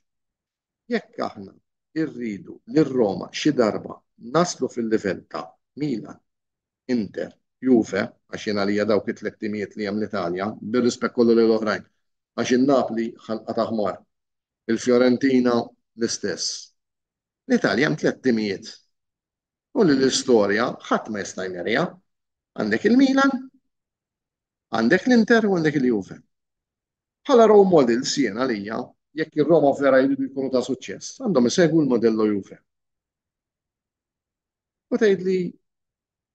Jekk aħna irridu li Roma xi darba naslu fil-livell ta' Milan, Inter, Juve, għax jiena li dawk it-tliet timijiet li hemm l-Italja, bir-rispett kollu lil oħrajn, għax in-Napli ħalqa ta' ħmar, il-Fiorentina l-istess. L-Italja hemm tliet timijiet. U l-istorja ħadd ma jista' jmerja. Għandek il-Milan, għandek l-Inter u għandek il-Juve. Bħala role models jiena għalija jekk ir-Roma vera jridu jkunu ta' suċċess, għandhom isegwu l-modello Juve. U tgħidli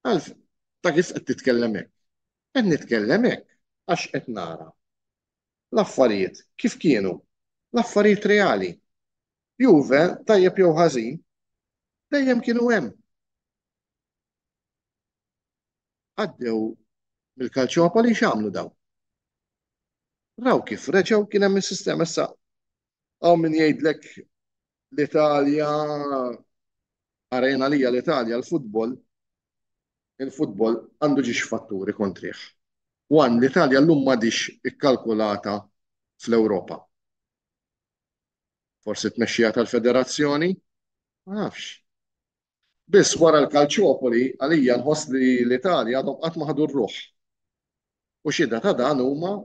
għalf ta' kif qed titkellem hekk. Qed nitkellem hekk għax qed nara l-affarijiet kif kienu, l-affarijiet reali. Juve tajjeb jew ħażin dejjem kienu hemm. Għaddew mill-Kalċopoli x'għamlu daw. Raw kif reġgħu kien hemm is-sistema issa hawn min jgħidlek l-Italja arena lija l-Italja l-futbol il-futbol għandu ġiex fatturi kontrih. Wan l-Italja llum m'għadix ikkalkulata fl-Ewropa. Forsi tmexxija tal-Federazzjoni? Ma nafx. Biss wara l-Kalċopoli għalija nħoss li l-Italja għadhom qatt ma ħadu r-ruħ. U xhieda ta' dan huma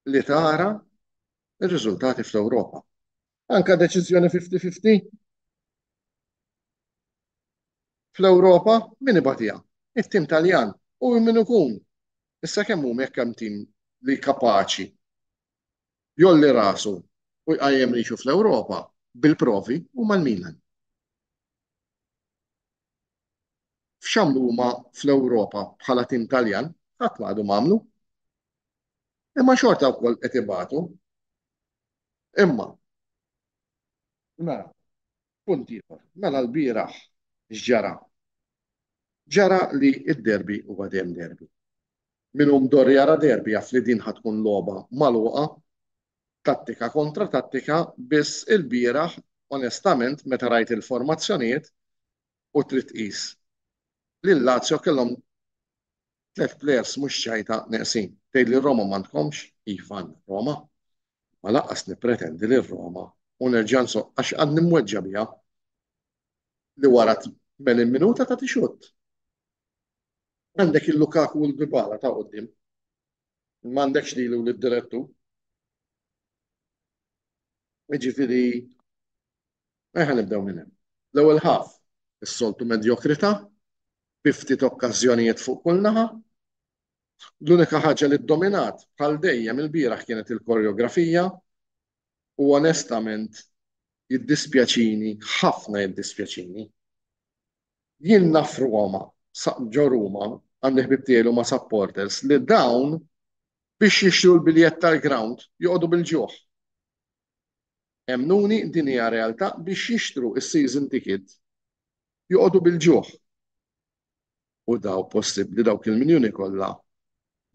li tara r-riżultati fl-Ewropa. Anka deċiżjoni 50-50 fl-Ewropa min ibatija? It-tim Taljan u min ikun. Issa kemm hu hekk hemm tim li kapaċi jolli rasu u jqajjem rixu fl-Ewropa bil-provi u mal-Milan. F'xamlu huma fl-Ewropa bħala tim Taljan ħadd ma għadu m'għamlu. Imma xorta wkoll qed ibatu. Imma mela punt ieħor, mela l-bieraħ x'ġara. Ġara li d-derbi huwa dejjem derbi. Min hu mdorri jara derbi jaf li din ħatkun logħba magħluqa tattika kontra tattika biss il-bieraħ onestament meta rajt il-formazzjonijiet u trid tqis li l-Lazio kellhom tliet plejers mhux ċajta neqsin. Tgħidli Roma m'għandkomx iva Roma. Ma laqqas nippretendi li Roma u nerġa' għax għad nimweġġa biha li wara tmel minuta ta' tixut. Għandek il-Lukaku u l-Dybala ta' qudiem. M'għandekx lilu lid-direttur. Jiġifieri nibdew minn hemm. L-ewwel ħaf is-soltu medjokrita, 50 okkażjonijiet fuq kull naħa. L-unika ħaġa li ddominat bħal dejjem il-bieraħ kienet il-koreografija u onestament jiddispjaċini, ħafna jiddispjaċini. Jien naf Roma, ġo Ruma, għandi ħbib tiegħu ma' supporters li dawn biex jixtru l-biljett tal-ground joqogħdu bil-ġuħ. Emnuni din hija realtà biex jixtru is-season ticket joqogħdu bil-ġuħ. U daw possibbli dawk il-miljuni kollha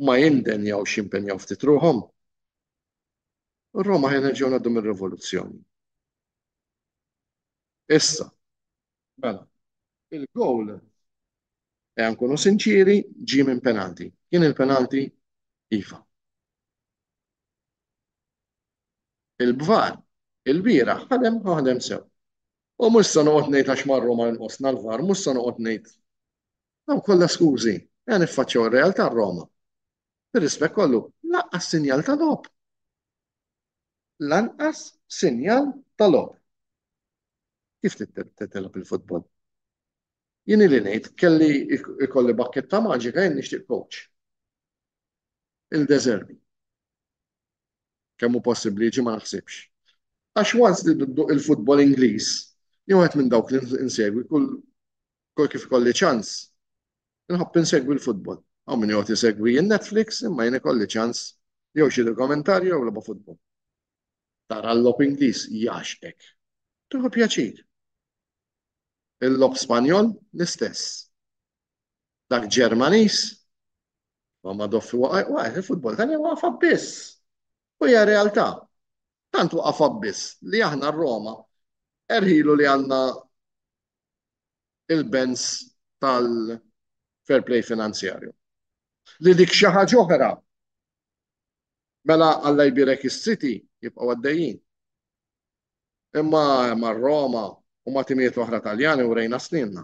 ma jindenjawx jimpenjaw ftit ruħhom. Roma ħenerġgħu ngħaddu mir-rivoluzzjoni. Issa, mela, il-gowl nkunu sinċiri ġie minn penalti. Kien il-penalti iva. Il-bvar, il-bira, ħadem sew. U mhux se noqgħod ngħid għax marru ma nqosna l-var, mhux se noqgħod ngħid. Dawn kollha skużi, niffaċċjaw ir-realtà Roma. Bir-rispett kollu, lanqas sinjal ta' lob. Lanqas sinjal ta' lob. Kif titilab il-futbol? Jien li ngħid kelli ikolli bakketta maġika jien nixtieq coach. Il-Deserbi. Kemm hu possibbli jiġi ma naħsibx. Għax once li tduq il-futbol Ingliż, jew qed minn dawk li insegwi kull kif kolli ċans, inħobb insegwi l-futbol. Hawn min joqgħod isegwi Netflix imma jien ikolli ċans jew xi dokumentarju jew logħba futbol. Tara l-lob Ingliż jaxqek. Tieħu pjaċir. Il-lob Spanjol l-istess. Dak Ġermaniż ma doffi waqgħet il-futbol tani waqfa biss. U hija realtà. Tant waqfa biss li aħna r-Roma erħilu li għandna il-Benz tal-fair play finanzjarju. Li dik xi ħaġa oħra. Mela Alla jbirek is-City jibqgħu għaddejjin. Imma mar-Roma u ma' timijiet oħra Taljani u rejna sninna.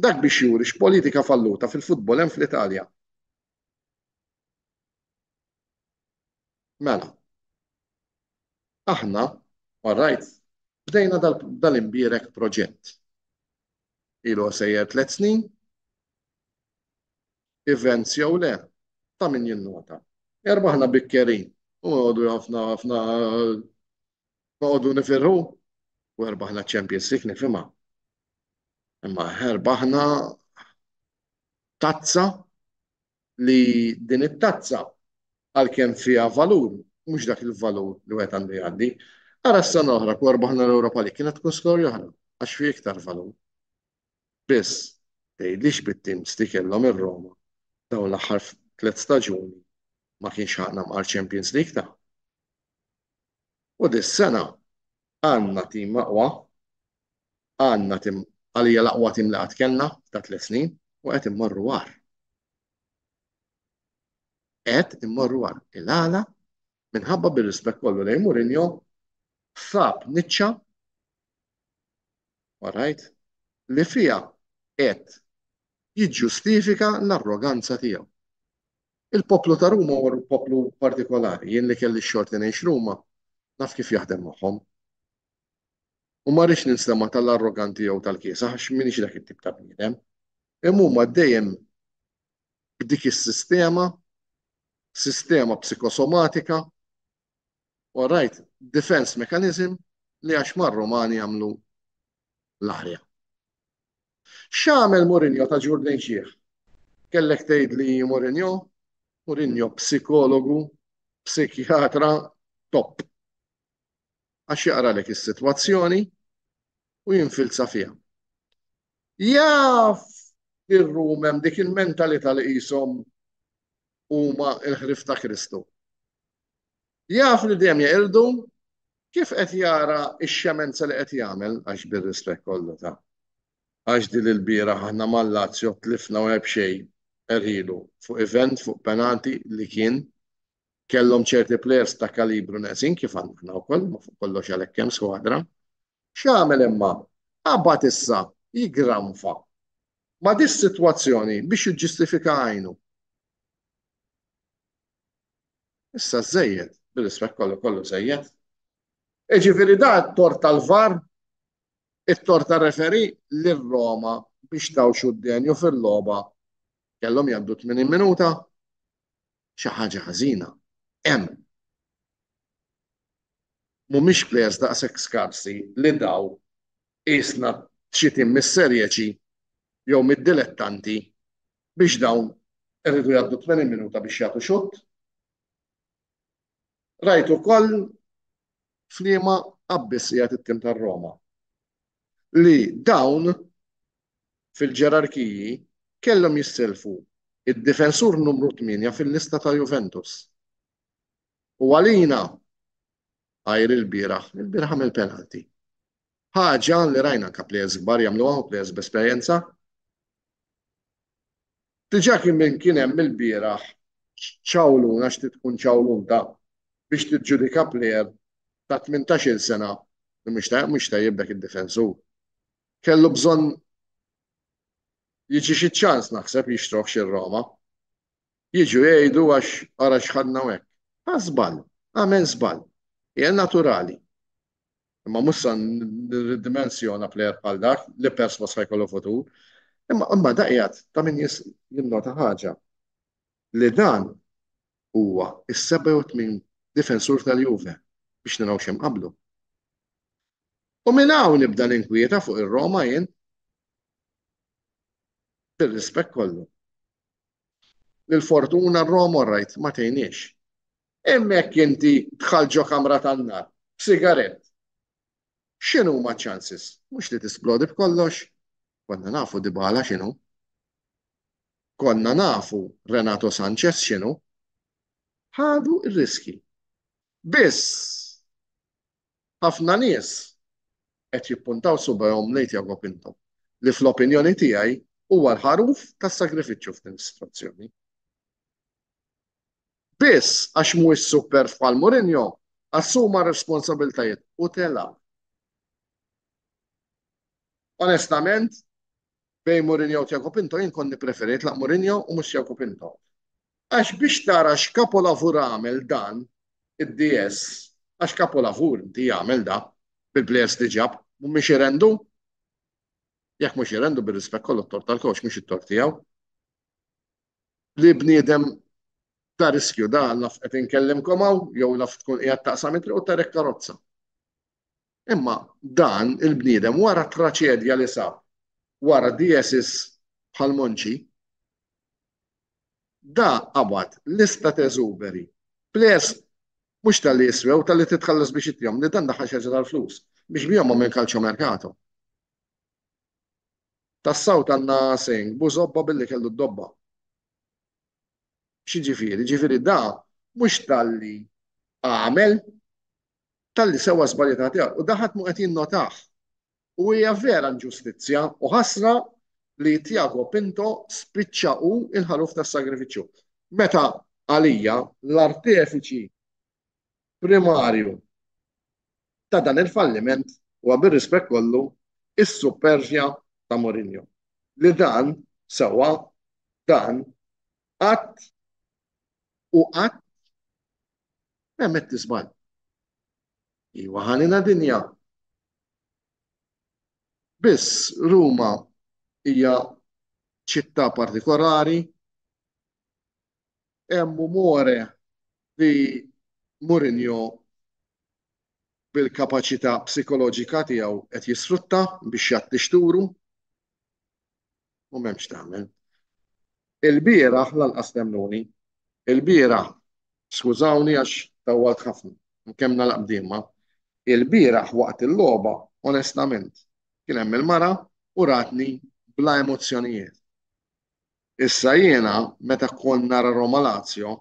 Dak biex juri x'politika falluta fil-futbol hemm fl-Italja. Mela. Aħna, all right, bdejna dal-imbierek proġett. Ilu sejjer 3 snin, events jew le, ta' min jinnota. Erbaħna bikkerin, u għodu ħafna għodu nifirru, u erbaħna Champions League nifima. Imma erbaħna tazza li din it-tazza għal-kem fija valur, mux dak il-valur li għet għandu jgħaddi. Għara s-sana oħra, ku erbaħna l-Europa li kienet tkun storja oħra, għax fi iktar valur. Biss, tgħidlix bit-teams li kellhom ir-Roma dawn l-aħħar 3 staġuni ma kienx ħaqna mal Champions League ta'. U dis-sena għandna tim aqwa, għandna tim għalija l-aqwa tim li qatt kellna ta' 3 snin u qed immorru war. Qed immorru war. Il-għala minħabba bir-rispett kollu lejn Mourinho sab niċċa, all right, li fija qed jiġġustifika l-arroganza tiegħu. Il-poplu ta' Ruma huwa poplu partikolari, jien li kelli x-xorti ngħix Ruma, naf kif jaħdem magħhom. U ma rridx ninstema tal-arroganti jew tal-kiesa għax m'iniex dak it-tip ta' bniedem. Imma huma dejjem b'dik is-sistema, sistema psikosomatika, all right, defense mechanism li għax mar-Romani jagħmlu l-arja. X'għamel Mourinho ta' ġurdejn xieħ? Kellek tgħid li Mourinho psikologu, psikjatra, top. Għax jaqralek is-sitwazzjoni u jinfilza fiha. Jaf ir-Rum hemm dik il-mentalità li qishom huma l-ħrif ta' Kristu. Jaf li dejjem jeqirdu kif qed jara x-xemenza li qed jagħmel għax bir-rispett kollu ta' għax din il-bira ħana mal-Lazio tlifna u xejn erħilu fuq event, fuq penalti li kien kellhom ċerti plejers ta' kalibru neqsin kif għandna wkoll, ma fuq kollox għalhekk hemm skwadra. X'għamel imma? Qabad issa jigranfa ma' dis-sitwazzjoni biex jiġġustifika għajnu. Issa żejjed, bil-rispett kollu żejjed. Ġifieri da t-tort tal-VAR, it-tort tar-referi lir-Roma biex tawxu d-denju fil-logħba kellhom jgħaddu 80 minuta. Xi ħaġa ħażina. Hemm. Mhumiex plejers daqshekk skarsi li daw qisna xi tim mis-serjeċi jew mid-dilettanti biex dawn irridu jgħaddu 80 minuta biex jagħtu xutt. Rajt ukoll fliema qabbis qiegħed it-tim tar-Roma li dawn fil-ġerarkiji kellhom jisselfu id-difensur numru 8 fil-lista ta' Juventus. U għalina għajr il-biraħ għamil penalti. Ħaġa li rajna anke plejers kbar jagħmluha u plejers b'esperjenza. Diġà kien hemm il-bieraħ ċawluna x'trid tkun ċawlun ta' biex tiġġudika plejer ta' 18-il sena li mhux tajjeb dak id-difensur. Kellu bżonn jiġi xi ċans naħseb jixtroh xi Roma. Jiġu jgħidu għax ara x'ħadna hekk. Żball, għamel żball. Hija naturali. Imma mhux sa dimensjona plejer bħal dak li perswas ħajkollu futur. Imma daqjat ta' min jinnota ħaġa li dan huwa is-87 difensur tal-Juve biex naraw xem qablu. U minn hawn nibda ninkwieta fuq ir-Roma jien bil-rispett kollu. Lil-fortuna r-Roma rajt ma tgħinix. Hemmhekk inti dħal ġo kamra tan-nar, sigarett. X'inhu ma ċansis? Mhux li tisplodi b'kollox. Konna nafu Dybala x'inhu. Konna nafu Renato Sanchez x'inhu. Ħadu r-riski. Biss ħafna nies qed jippuntaw subahom lejn Thiago Pinto li fl-opinjoni tiegħi huwa l-ħaruf tas-sagrifiċċju f'din is-sitwazzjoni. Biss għax mhuwiex super bħal Mourinho assuma responsabiltajiet u tela. Onestament, bejn Mourinho u Thiago Pinto jien konni preferit laq Mourinho u mhux Thiago Pinto. Għax biex tara x'kapolavur għamel dan id-DS, għax kapolavur inti jagħmel da bil-plejers li ġab, mhumiex irendu? Jekk mhux irendu bir-rispett kollu t-tort tal-kowx mhux it-tort tiegħu. Li bniedem ta' riskju da laf qed inkellimkom hawn jew laf tkun qiegħed taqsam itri u tarek karozza. Imma dan il-bniedem wara traċedja li sab wara DSS bħal Monchi da qabad lista teżuberi. Plejers mhux tal-li jiswew tal-li titħallas biex ittihom li dan daħħal xi ħaġa tal-flus biex bihom ma minn calcio mercato. Tas-sawt għandna sejn bużobba billi kellu d-dobba. X'jiġifieri? Ġifieri da mhux tal-li għamel tal-li sewwa żbaljata tiegħu u daħat mu qed jinnotah. U hija vera ġustizzja u ħasra li Thiago Pinto spiċċa hu il-ħaruf tas-sagrifiċċju. Meta għalija l-artefiċi primarju ta' dan il-falliment huwa bir-rispett kollu is-supervja ta' Mourinho. Li dan sewwa dan qatt u qatt m'hemm tisbal. Iwa ħanina dinja. Biss Ruma hija ċittà partikolari, hemm umore li Mourinho bil-kapaċità psikoloġika tiegħu qed jisfrutta biex jagħti xturu u m'hemmx tagħmel. Il-bieraħ lanqas temnuni, il-bieraħ skużawni għax tawwalt ħafna, kemm nagħlaq bdiema. Il-bieraħ waqt il-logħba, onestament, kien hemm il-mara u ratni bla emozzjonijiet. Issa jiena meta kont nara Roma Lazio,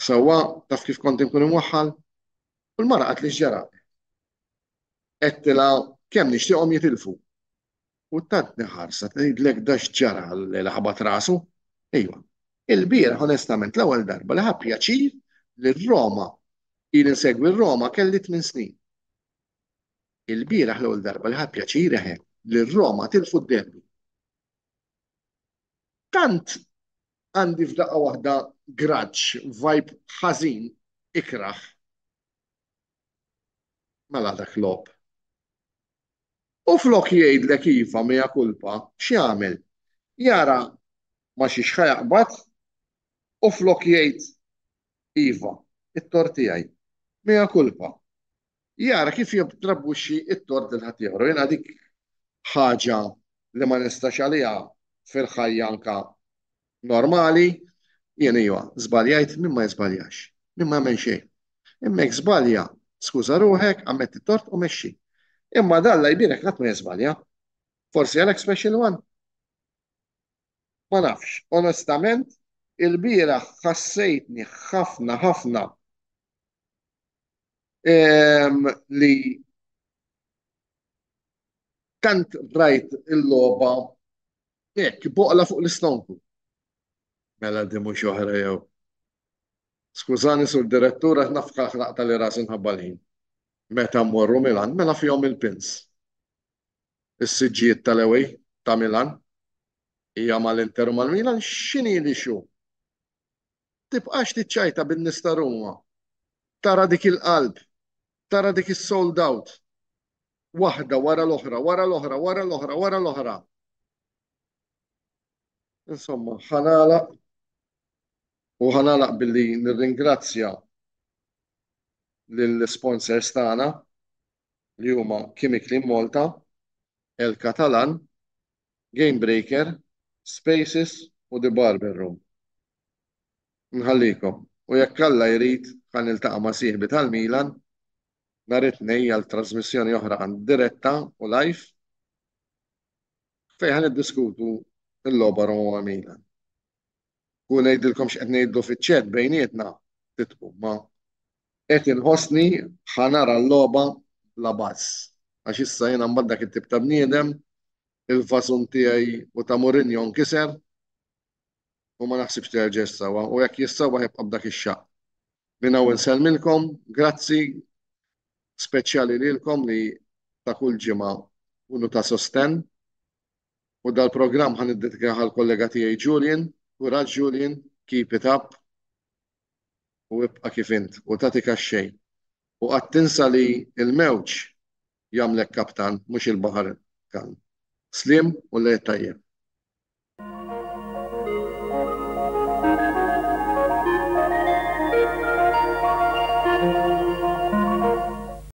sewwa taf kif kont inkun imwaħħal, u l-mara qalt li x'ġara. Qedtilha kemm nixtieqhom jitilfu. U tantni ħarsa tgħidlek da x'ġara li ħabat rasu. Ejwa, il-bieraħ onestament l-ewwel darba li ħa pjaċir li r-Roma jien insegwi r-Roma kelli 8 snin. Il-bieraħ l-ewwel darba li ħa pjaċir li r-Roma tilfu d-derbi. Tant għandi f'daqqa waħda graġġ, vibe ħażin, ikraħ. Mela dak lob. U flok jgħidlek iva mea kulpa, x'jagħmel? Jara ma xi xħajaqbad u flok jgħid iva, it-tort tiegħi. Mea kulpa. Jara kif jibtrabbuxxi it-tort il-ħaddieħor. Jiena dik ħaġa li ma nistax għaliha fil-ħajja anka normali, jien iva, żbaljajt min ma jiżbaljax, min ma jagħmel xejn. Immek żbalja, skuża ruħek, għammet it-tort u mexxi. Imma dalla jbirek qatt ma jiżbalja. Forsi għalek special one. Ma nafx, onestament, il-bieraħ ħassejtni ħafna li tant rajt il-logħba hekk boqla fuq l-istonku. Mela di mhux oħra jew. Skużani sur direttura nafka ħlaqta li rasin ħabbalħin. Meta mmorru Milan, mela fihom il-pins. Is-siġġiet tal-ewej ta' Milan hija mal-Inter u mal-Milan x'inhi li xu. Tibqax tiċċajta bin-nista Ruma. Tara dik il-qalb, tara dik is-sold out. Waħda wara l-oħra, wara l-oħra, wara l-oħra, wara l-oħra. Insomma, ħanalaq u ħanalaq billi nirringrazzja lill-sponsors tagħna li huma Chemically Malta, El Catalan, Game Breaker, Spaces u The Barber Room. Nħallikom. U jekk Alla jrid ħan niltaqa' ma' sieħbi tal-Milan nhar it-tnejn għal trasmissjoni oħra diretta u live fejn ħan niddiskutu l-logħba Roma Milan. U ngħidilkom x'qed ngħidlu fiċ-ċett bejnietna titqu ma qed inħossni ħanara l-logħba bla bass. Għax issa jiena mbagħad dak it-tip ta' bniedem il-fasun tiegħi u ta' Mourinho nkiser u ma naħsibx terġa' jissawwa u jekk jissawwa jibqa' b'dak ix-xaqq. Minn hawn insellmilkom, grazzi speċjali lilkom li ta' kull ġimgħa unu ta' sosten u dal-programm ħan iddedikaħ għall-kollega tiegħi Julian u raġ Julian keep it up u ibqa' kif int u tagħtik għax-xejn. U qatt tinsa li l-mewġ jagħmlek kaptan mhux il-baħar kan. Slim u lejl tajjeb.